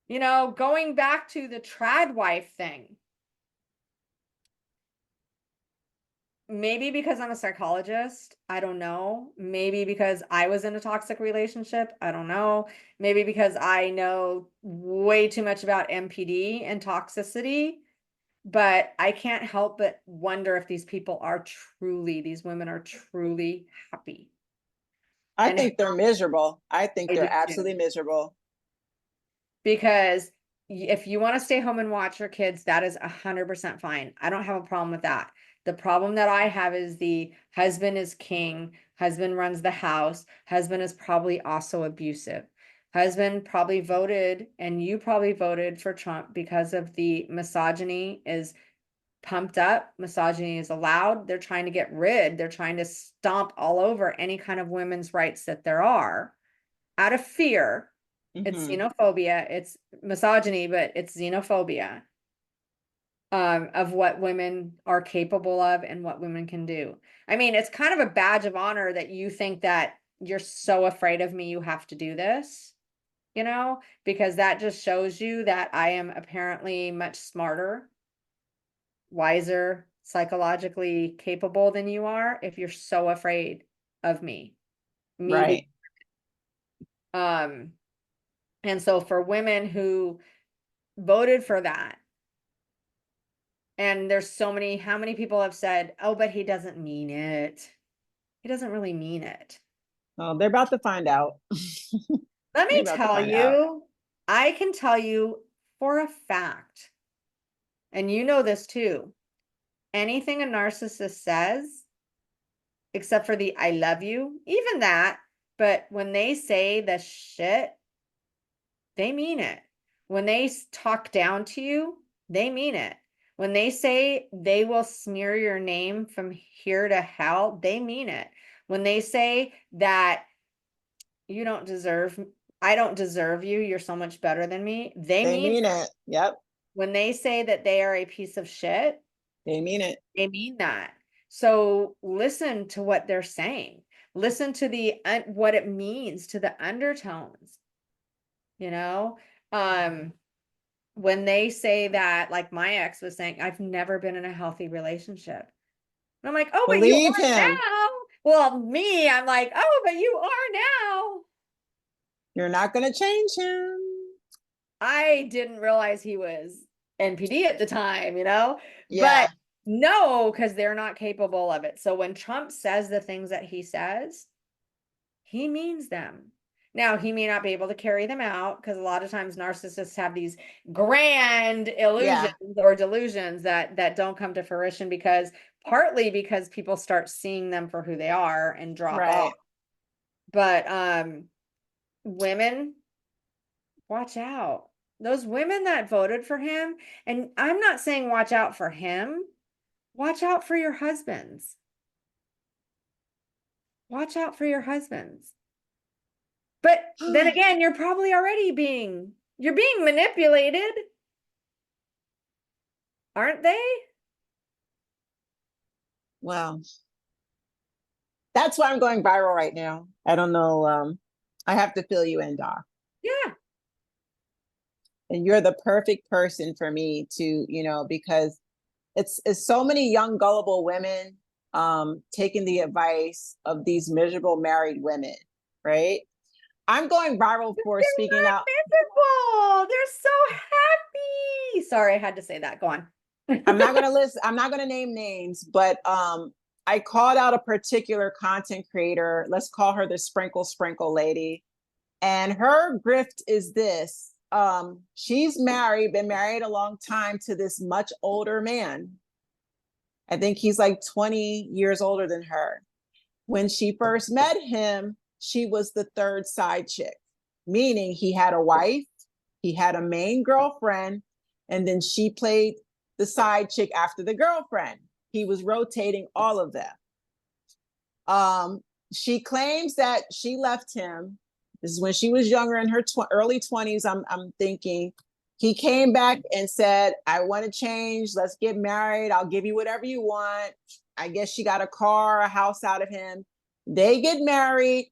Speaker 1: curtain?
Speaker 2: out.
Speaker 1: Going back to the trad wife thing. Maybe because I'm a psychologist, I don't know. Maybe because I was in a toxic relationship, I don't know. Maybe because I know way too much about MPD and toxicity, but I can't help but wonder if these people are truly, these women are truly happy.
Speaker 2: I
Speaker 1: And
Speaker 2: think they're miserable. I think
Speaker 1: I do
Speaker 2: they're absolutely
Speaker 1: too.
Speaker 2: miserable.
Speaker 1: Because if you want to stay home and watch your kids, that is 100% fine. I don't have a problem with that. The problem that I have is the husband is king, husband runs the house, husband is probably also abusive. Husband probably voted, and you probably voted for Trump because of the misogyny is pumped up, misogyny is allowed. They're trying to get rid, they're trying to stomp all over any kind of women's rights that there are. out of fear. It's
Speaker 2: Mm-hmm.
Speaker 1: xenophobia, it's misogyny, but it's xenophobia of what women are capable of and what women can do. I mean, it's kind of a badge of honor that you think that you're so afraid of me, you have to do this, you know, because that just shows you that I am apparently much smarter, wiser, psychologically capable than you are if you're so afraid of me being,
Speaker 2: Right.
Speaker 1: um, and so for women who voted for that, and there's so many, how many people have said, oh, but he doesn't mean it. He doesn't really mean it.
Speaker 2: Oh, they're about to find out.
Speaker 1: Let
Speaker 2: They're
Speaker 1: me
Speaker 2: about to
Speaker 1: tell
Speaker 2: find out.
Speaker 1: you, I can tell you for a fact, and you know this too, anything a narcissist says, except for the I love you, even that, but when they say the shit, they mean it. When they talk down to you, they mean it. When they say they will smear your name from here to hell, they mean it. When they say that you don't deserve, I don't deserve you, you're so much better than me, they
Speaker 2: They
Speaker 1: mean
Speaker 2: mean
Speaker 1: that.
Speaker 2: it. Yep.
Speaker 1: When they say that they are a piece of shit,
Speaker 2: They mean it.
Speaker 1: they mean that. So listen to what they're saying. Listen to the what it means, to the undertones, you know? Um, when they say that, like my ex was saying, I've never been in a healthy relationship. And I'm like, oh, but you
Speaker 2: Believe
Speaker 1: are
Speaker 2: him.
Speaker 1: now. Well, me, I'm like, oh, but you are now.
Speaker 2: You're not going to change him.
Speaker 1: I didn't realize he was NPD at the time, you know? But
Speaker 2: Yeah.
Speaker 1: no, because they're not capable of it. So when Trump says the things that he says, he means them. Now, he may not be able to carry them out because a lot of times narcissists have these grand illusions
Speaker 2: Yeah.
Speaker 1: or delusions that don't come to fruition because partly because people start seeing them for who they are and drop off.
Speaker 2: Right.
Speaker 1: But women, watch out. Those women that voted for him, and I'm not saying watch out for him, watch out for your husbands. Watch out for your husbands. But then again, you're probably already you're being manipulated, aren't they?
Speaker 2: Well, that's why I'm going viral right now. I don't know. I have to fill you in, Doc.
Speaker 1: Yeah.
Speaker 2: And you're the perfect person for me to, because it's so many young gullible women taking the advice of these miserable married women, right? I'm going viral for
Speaker 1: They're
Speaker 2: speaking out.
Speaker 1: not miserable. They're so happy. Sorry, I had to say that. Go on.
Speaker 2: I'm not gonna name names, but I called out a particular content creator. Let's call her the sprinkle lady. And her grift is this. She's married, been married a long time to this much older man. I think he's like 20 years older than her. When she first met him, she was the third side chick, meaning he had a wife, he had a main girlfriend, and then she played the side chick after the girlfriend. He was rotating all of them. She claims that she left him. This is when she was younger, in her early 20s. I'm thinking he came back and said, I want to change. Let's get married. I'll give you whatever you want. I guess she got a car, a house out of him. They get married.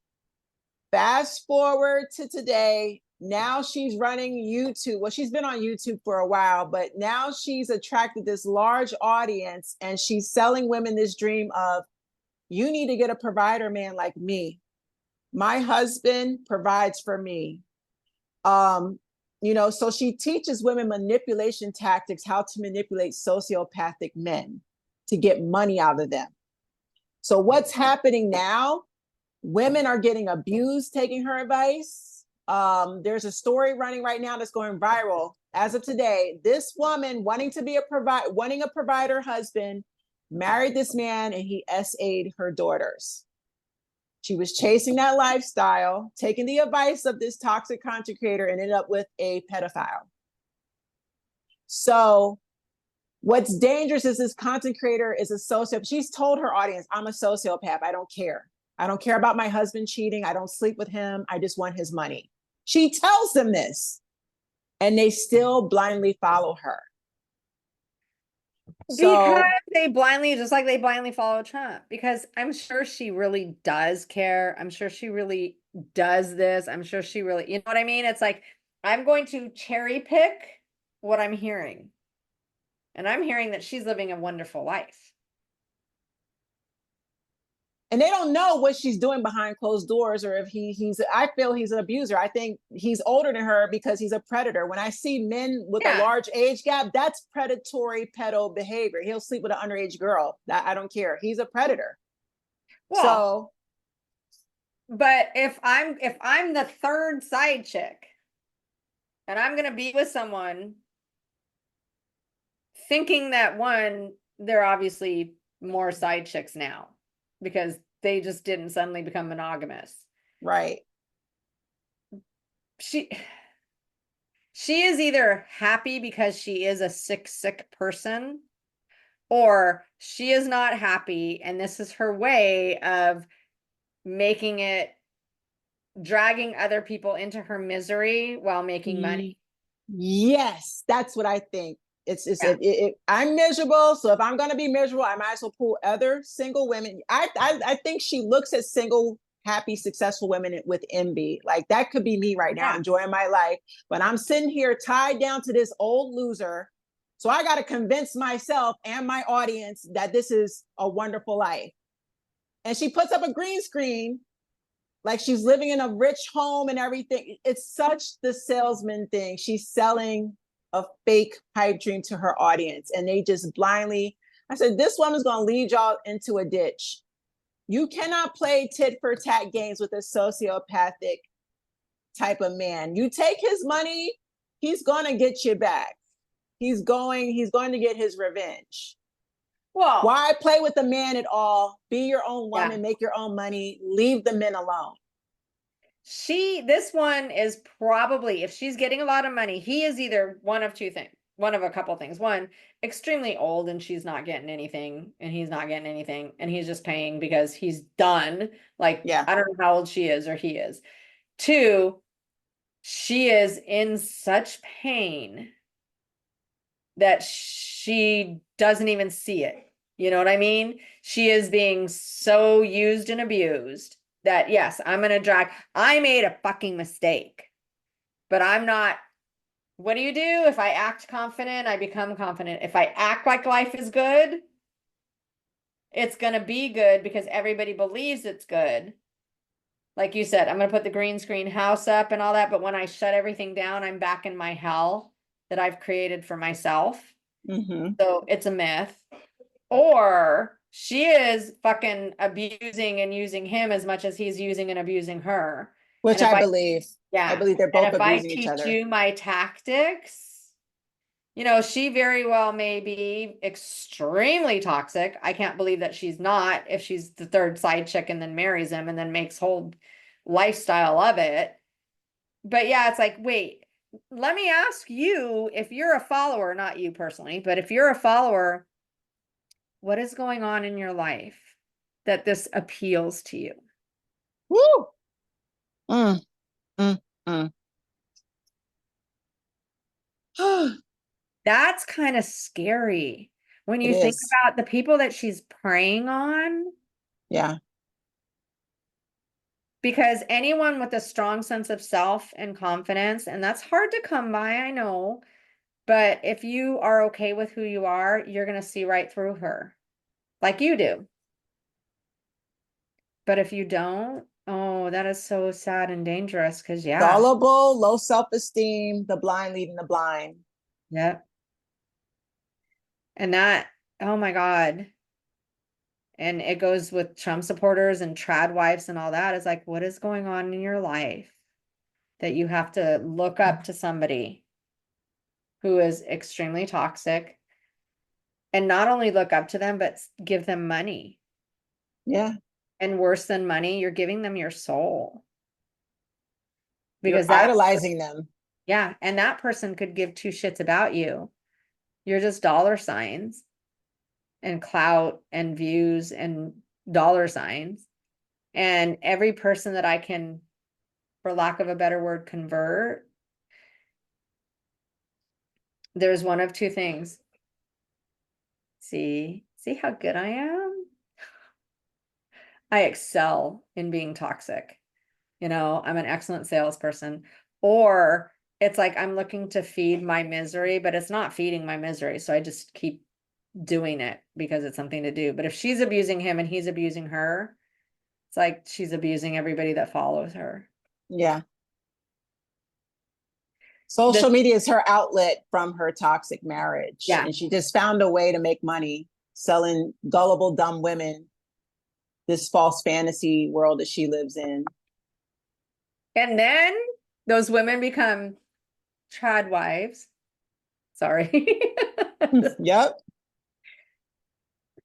Speaker 2: Fast forward to today. Now she's running YouTube. Well, she's been on YouTube for a while, but now she's attracted this large audience and she's selling women this dream of, you need to get a provider man like me. My husband provides for me. So she teaches women manipulation tactics, how to manipulate sociopathic men to get money out of them. So what's happening now? Women are getting abused taking her advice. There's a story running right now that's going viral as of today. This woman wanting a provider husband married this man and he SA'd her daughters. She was chasing that lifestyle, taking the advice of this toxic content creator, and ended up with a pedophile. So what's dangerous is this content creator is a sociopath. She's told her audience, I'm a sociopath. I don't care. I don't care about my husband cheating. I don't sleep with him. I just want his money. She tells them this, and they still blindly follow her.
Speaker 1: Because
Speaker 2: So,
Speaker 1: they blindly, just like they blindly follow Trump, because I'm sure she really does care. I'm sure she really does this. I'm sure she really, you know what I mean? It's like, I'm going to cherry pick what I'm hearing. And I'm hearing that she's living a wonderful life.
Speaker 2: and they don't know what she's doing behind closed doors, or if he's, I feel he's an abuser. I think he's older than her because he's a predator. When I see men with a
Speaker 1: Yeah.
Speaker 2: large age gap, that's predatory pedo behavior. He'll sleep with an underage girl. I don't care. He's a predator.
Speaker 1: Well,
Speaker 2: So,
Speaker 1: but if I'm the third side chick and I'm gonna be with someone thinking that one, they're obviously more side chicks now because they just didn't suddenly become monogamous.
Speaker 2: right.
Speaker 1: She she is either happy because she is a sick person, or she is not happy and this is her way of making it, dragging other people into her misery while making money.
Speaker 2: Yes, that's what I think.
Speaker 1: Yeah.
Speaker 2: I'm miserable, so if I'm going to be miserable, I might as well pull other single women. I think she looks at single, happy, successful women with envy. Like, that could be me right now,
Speaker 1: Yeah.
Speaker 2: enjoying my life, but I'm sitting here tied down to this old loser. So I got to convince myself and my audience that this is a wonderful life. And she puts up a green screen like she's living in a rich home and everything. It's such the salesman thing. She's selling a fake pipe dream to her audience, and they just blindly. I said, this woman's going to lead y'all into a ditch. You cannot play tit for tat games with a sociopathic type of man. You take his money, he's going to get you back. He's going to get his revenge.
Speaker 1: Well,
Speaker 2: Why play with the man at all? Be your own
Speaker 1: yeah.
Speaker 2: woman, make your own money, leave the men alone.
Speaker 1: This one is probably, if she's getting a lot of money, he is either one of two things, one of a couple things. One, extremely old and she's not getting anything, and he's not getting anything, and he's just paying because he's done. Like,
Speaker 2: Yeah.
Speaker 1: I don't know how old she is or he is. Two, she is in such pain that she doesn't even see it. You know what I mean? She is being so used and abused that, yes, I made a fucking mistake, but I'm not. What do? If I act confident, I become confident. If I act like life is good, it's going to be good because everybody believes it's good. Like you said, I'm going to put the green screen house up and all that, but when I shut everything down, I'm back in my hell that I've created for myself.
Speaker 2: Mm-hmm.
Speaker 1: So it's a myth. Or she is fucking abusing and using him as much as he's using and abusing her.
Speaker 2: Which
Speaker 1: And if
Speaker 2: I
Speaker 1: I,
Speaker 2: believe. I
Speaker 1: yeah,
Speaker 2: believe they're
Speaker 1: and
Speaker 2: both
Speaker 1: if I
Speaker 2: abusing each
Speaker 1: teach
Speaker 2: other.
Speaker 1: you my tactics, she very well may be extremely toxic. I can't believe that she's not, if she's the third side chick and then marries him and then makes whole lifestyle of it. But yeah, it's like, wait, let me ask you, if you're a follower, not you personally, but if you're a follower, what is going on in your life that this appeals to you?
Speaker 2: Woo! Mm, mm, mm.
Speaker 1: That's kind of scary when
Speaker 2: It
Speaker 1: you think
Speaker 2: is.
Speaker 1: about the people that she's preying on,
Speaker 2: Yeah.
Speaker 1: because anyone with a strong sense of self and confidence, and that's hard to come by, I know, but if you are okay with who you are, you're going to see right through her like you do. But if you don't, oh, that is so sad and dangerous because, yeah,
Speaker 2: Gullible, low self-esteem, the blind leading the blind.
Speaker 1: yeah. And that, oh my God. And it goes with Trump supporters and trad wives and all that. It's like, what is going on in your life that you have to look up to somebody who is extremely toxic, and not only look up to them, but give them money?
Speaker 2: Yeah.
Speaker 1: And worse than money, you're giving them your soul.
Speaker 2: You're
Speaker 1: Because
Speaker 2: idolizing them.
Speaker 1: yeah, and that person could give two shits about you. You're just dollar signs and clout and views and dollar signs. And every person that I can, for lack of a better word, convert, there's one of two things. See how good I am? I excel in being toxic. You know, I'm an excellent salesperson. Or it's like I'm looking to feed my misery, but it's not feeding my misery. So I just keep doing it because it's something to do. But if she's abusing him and he's abusing her, it's like she's abusing everybody that follows her.
Speaker 2: Yeah.
Speaker 1: This,
Speaker 2: Social media is her outlet from her toxic marriage.
Speaker 1: yeah.
Speaker 2: And she just found a way to make money selling gullible, dumb women this false fantasy world that she lives in.
Speaker 1: And then those women become trad wives. Sorry.
Speaker 2: Yep.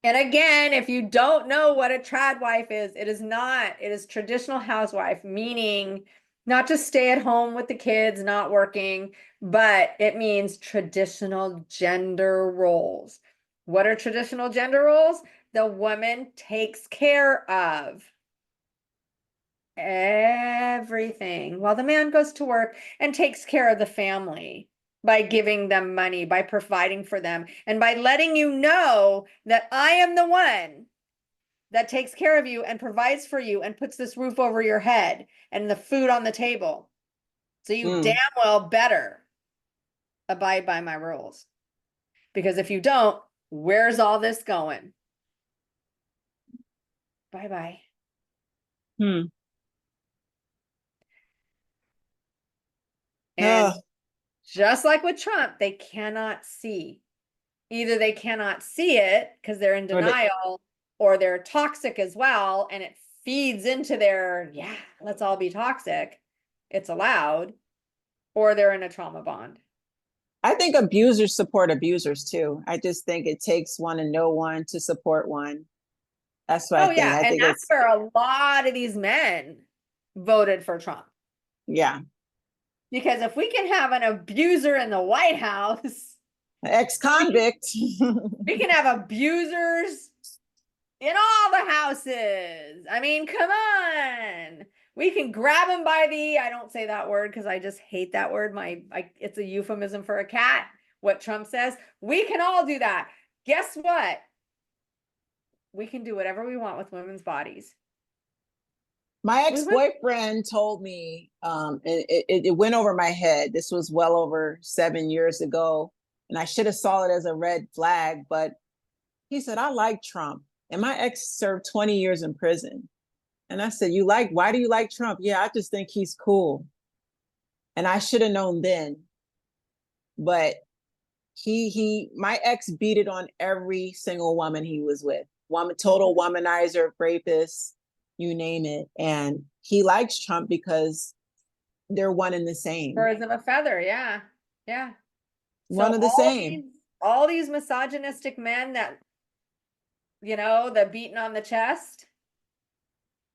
Speaker 1: And again, if you don't know what a trad wife is, it is traditional housewife, meaning not just stay at home with the kids, not working, but it means traditional gender roles. What are traditional gender roles? The woman takes care of everything while the man goes to work and takes care of the family by giving them money, by providing for them, and by letting you know that I am the one that takes care of you and provides for you and puts this roof over your head and the food on the table. So you damn well better abide by my rules. Because if you don't, where's all this going? Bye-bye.
Speaker 2: Hmm.
Speaker 1: And just like with Trump, they cannot see. Either they cannot see it because they're in denial, or they're toxic as well, and it feeds into their, yeah, let's all be toxic. It's allowed, or they're in a trauma bond.
Speaker 2: I think abusers support abusers too. I just think it takes one to know one to support one. That's what I
Speaker 1: Oh
Speaker 2: think.
Speaker 1: yeah,
Speaker 2: I
Speaker 1: and
Speaker 2: think
Speaker 1: that's
Speaker 2: it's,
Speaker 1: where a lot of these men voted for Trump.
Speaker 2: yeah.
Speaker 1: Because if we can have an abuser in the White House,
Speaker 2: Ex-convict.
Speaker 1: we can have abusers in all the houses. I mean, come on. We can grab him by the, I don't say that word because I just hate that word. It's a euphemism for a cat. What Trump says. We can all do that. Guess what? We can do whatever we want with women's bodies.
Speaker 2: My ex-boyfriend told me, it went over my head. This was well over 7 years ago, and I should have saw it as a red flag, but he said, I like Trump. And my ex served 20 years in prison. And I said, why do you like Trump? Yeah, I just think he's cool. And I should have known then. But my ex beat it on every single woman he was with. Total womanizer, rapist, you name it. And he likes Trump because they're one and the same.
Speaker 1: Birds of a feather, yeah. Yeah.
Speaker 2: One
Speaker 1: So
Speaker 2: of the same.
Speaker 1: all these misogynistic men that, the beating on the chest,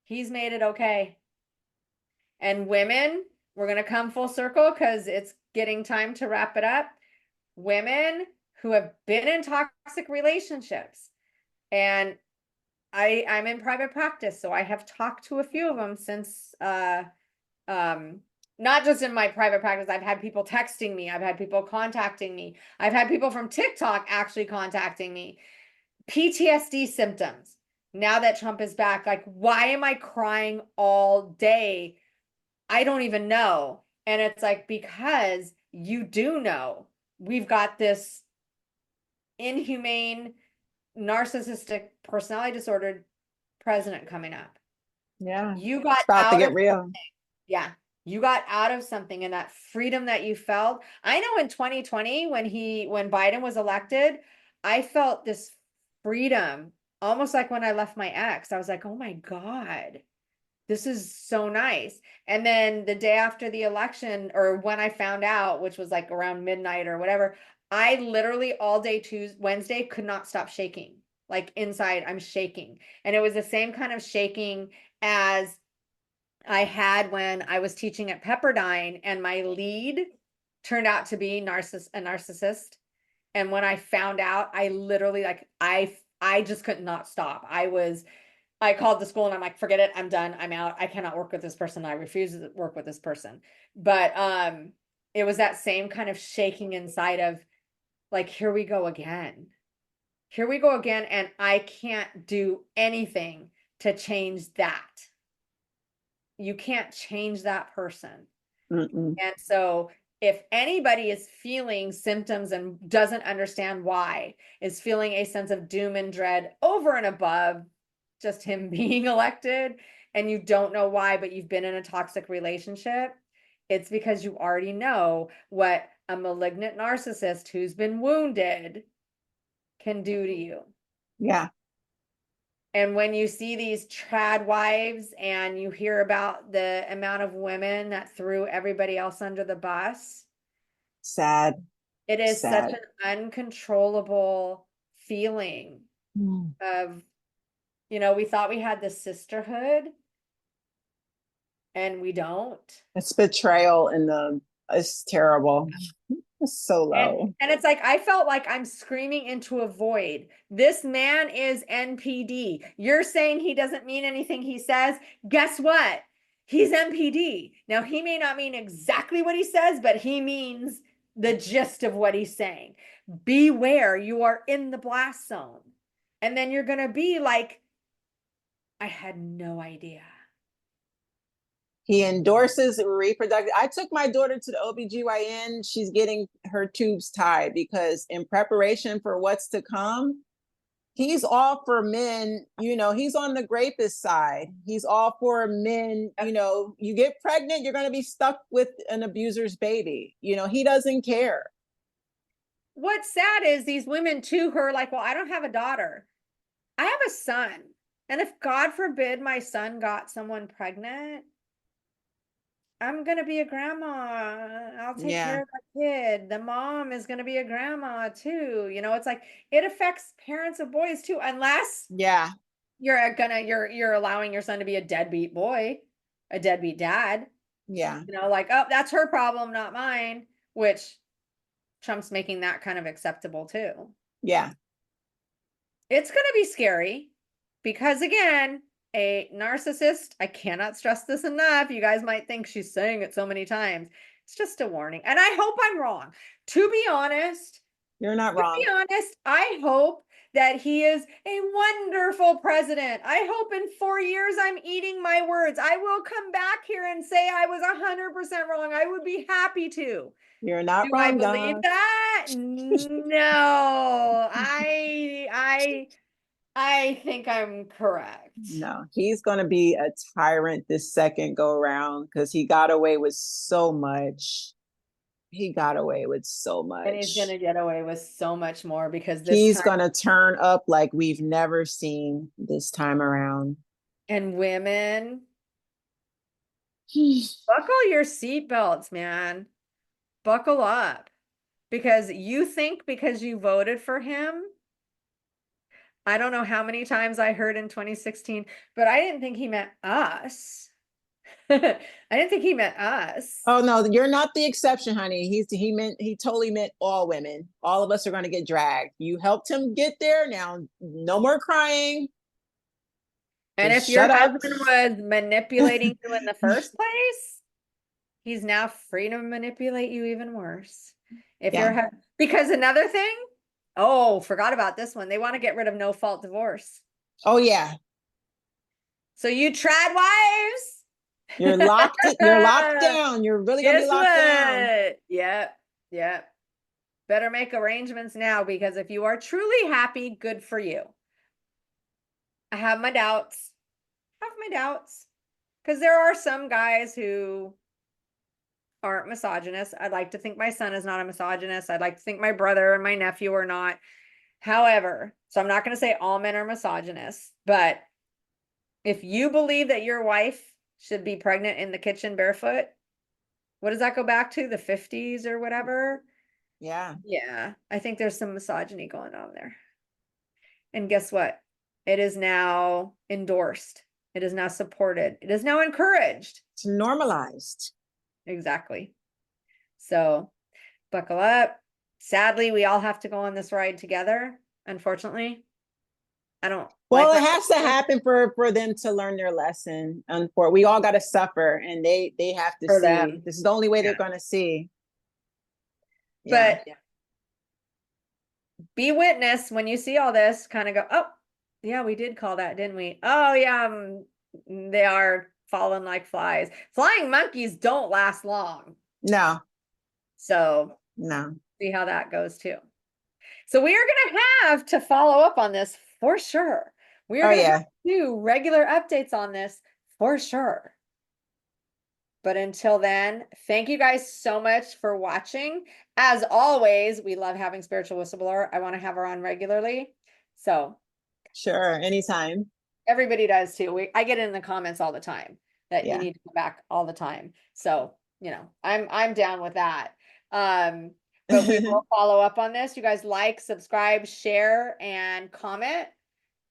Speaker 1: he's made it okay. And women, we're going to come full circle because it's getting time to wrap it up. Women who have been in toxic relationships, and I'm in private practice, so I have talked to a few of them since not just in my private practice. I've had people texting me, I've had people contacting me, I've had people from TikTok actually contacting me. PTSD symptoms now that Trump is back. Like, why am I crying all day? I don't even know. And it's like, because you do know we've got this inhumane, narcissistic, personality disordered president coming up.
Speaker 2: Yeah.
Speaker 1: You got
Speaker 2: It's about to
Speaker 1: out
Speaker 2: get
Speaker 1: of
Speaker 2: real.
Speaker 1: something. Yeah. You got out of something, and that freedom that you felt. I know in 2020, when Biden was elected, I felt this freedom, almost like when I left my ex. I was like, oh my God, this is so nice. And then the day after the election, or when I found out, which was like around midnight or whatever, I literally all day Wednesday could not stop shaking. Like inside, I'm shaking. And it was the same kind of shaking as I had when I was teaching at Pepperdine, and my lead turned out to be a narcissist. And when I found out, I literally, like, I just could not stop. I was I called the school and I'm like, forget it, I'm done, I'm out. I cannot work with this person. I refuse to work with this person. But it was that same kind of shaking inside of like, here we go again. Here we go again, and I can't do anything to change that. You can't change that person.
Speaker 2: Mm-mm.
Speaker 1: And so if anybody is feeling symptoms and doesn't understand why, is feeling a sense of doom and dread over and above just him being elected, and you don't know why, but you've been in a toxic relationship, it's because you already know what a malignant narcissist who's been wounded can do to you.
Speaker 2: Yeah.
Speaker 1: And when you see these trad wives and you hear about the amount of women that threw everybody else under the bus,
Speaker 2: Sad.
Speaker 1: it is such
Speaker 2: Sad.
Speaker 1: an uncontrollable feeling
Speaker 2: Mm.
Speaker 1: of, we thought we had this sisterhood and we don't.
Speaker 2: It's betrayal it's terrible. It's so
Speaker 1: And
Speaker 2: low.
Speaker 1: and it's like I felt like I'm screaming into a void. This man is NPD. You're saying he doesn't mean anything he says. Guess what? He's NPD. Now he may not mean exactly what he says, but he means the gist of what he's saying. Beware, you are in the blast zone. And then you're going to be like, I had no idea.
Speaker 2: He endorses reproductive. I took my daughter to the OBGYN. She's getting her tubes tied because in preparation for what's to come, he's all for men, he's on the rapist side. He's all for men, you get pregnant, you're going to be stuck with an abuser's baby. He doesn't care.
Speaker 1: What's sad is these women too who are like, well, I don't have a daughter. I have a son. And if God forbid my son got someone pregnant, I'm going to be a grandma. I'll take
Speaker 2: Yeah.
Speaker 1: care of the kid. The mom is going to be a grandma too. It's like it affects parents of boys too, unless
Speaker 2: Yeah.
Speaker 1: you're allowing your son to be a deadbeat boy, a deadbeat dad.
Speaker 2: Yeah.
Speaker 1: Like, oh, that's her problem, not mine, which Trump's making that kind of acceptable too.
Speaker 2: Yeah.
Speaker 1: It's going to be scary because, again, a narcissist, I cannot stress this enough. You guys might think she's saying it so many times. It's just a warning. And I hope I'm wrong. To be honest,
Speaker 2: You're not wrong.
Speaker 1: I hope that he is a wonderful president. I hope in 4 years I'm eating my words. I will come back here and say I was 100% wrong. I would be happy to.
Speaker 2: You're not
Speaker 1: Do I
Speaker 2: wrong,
Speaker 1: believe
Speaker 2: Don.
Speaker 1: that? No. I think I'm correct.
Speaker 2: No, he's going to be a tyrant this second go around because he got away with so much. He got away with so
Speaker 1: And he's going
Speaker 2: much.
Speaker 1: to get away with so much more because this
Speaker 2: He's
Speaker 1: time,
Speaker 2: going to turn up like we've never seen this time around.
Speaker 1: and women, buckle your seatbelts, man. Buckle up. Because you think because you voted for him, I don't know how many times I heard in 2016, but I didn't think he meant us. I didn't think he meant us.
Speaker 2: Oh no, you're not the exception, honey. He totally meant all women. All of us are going to get dragged. You helped him get there. Now, no more crying.
Speaker 1: And
Speaker 2: Just
Speaker 1: if your
Speaker 2: shut up.
Speaker 1: husband was manipulating you in the first place, he's now free to manipulate you even worse. If
Speaker 2: Yeah.
Speaker 1: you're because another thing, oh, forgot about this one. They want to get rid of no fault divorce.
Speaker 2: Oh yeah.
Speaker 1: So you trad wives,
Speaker 2: You're locked. You're locked down. You're really gonna be
Speaker 1: guess
Speaker 2: locked down.
Speaker 1: what? Yep. Better make arrangements now because if you are truly happy, good for you. I have my doubts. Because there are some guys who aren't misogynists. I'd like to think my son is not a misogynist. I'd like to think my brother and my nephew are not. However, so I'm not going to say all men are misogynists, but if you believe that your wife should be pregnant in the kitchen barefoot, what does that go back to? The 50s or whatever?
Speaker 2: Yeah.
Speaker 1: Yeah, I think there's some misogyny going on there. And guess what? It is now endorsed. It is now supported. It is now encouraged.
Speaker 2: It's normalized.
Speaker 1: Exactly. So buckle up. Sadly, we all have to go on this ride together, unfortunately. I don't
Speaker 2: Well,
Speaker 1: like
Speaker 2: it
Speaker 1: what
Speaker 2: has to happen for them to learn their lesson. And for we all got to suffer, and they have to
Speaker 1: for
Speaker 2: see.
Speaker 1: them.
Speaker 2: This is the only way
Speaker 1: Yeah.
Speaker 2: they're going to see. Yeah.
Speaker 1: But be witness when you see all this, kind of go, oh, yeah, we did call that, didn't we? Oh, yeah, they are falling like flies. Flying monkeys don't last long.
Speaker 2: No.
Speaker 1: So
Speaker 2: No.
Speaker 1: see how that goes too. So we are going to have to follow up on this for sure. We are
Speaker 2: Oh
Speaker 1: going to
Speaker 2: yeah.
Speaker 1: have to do regular updates on this for sure. But until then, thank you guys so much for watching. As always, we love having Spiritual Whistleblower. I want to have her on regularly. So
Speaker 2: Sure. Anytime.
Speaker 1: everybody does too. I get in the comments all the time that you
Speaker 2: Yeah.
Speaker 1: need to come back all the time. So, I'm down with that. But we will follow up on this. You guys like, subscribe, share, and comment.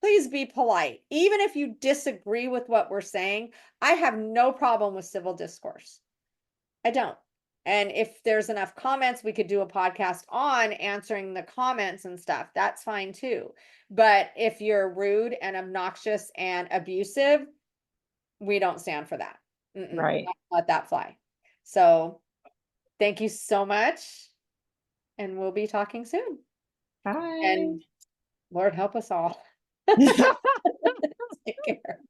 Speaker 1: Please be polite. Even if you disagree with what we're saying, I have no problem with civil discourse. I don't. And if there's enough comments, we could do a podcast on answering the comments and stuff. That's fine too. But if you're rude and obnoxious and abusive, we don't stand for that.
Speaker 2: Right.
Speaker 1: Let that fly. So thank you so much. And we'll be talking soon.
Speaker 2: Bye.
Speaker 1: And Lord help us all. Take care.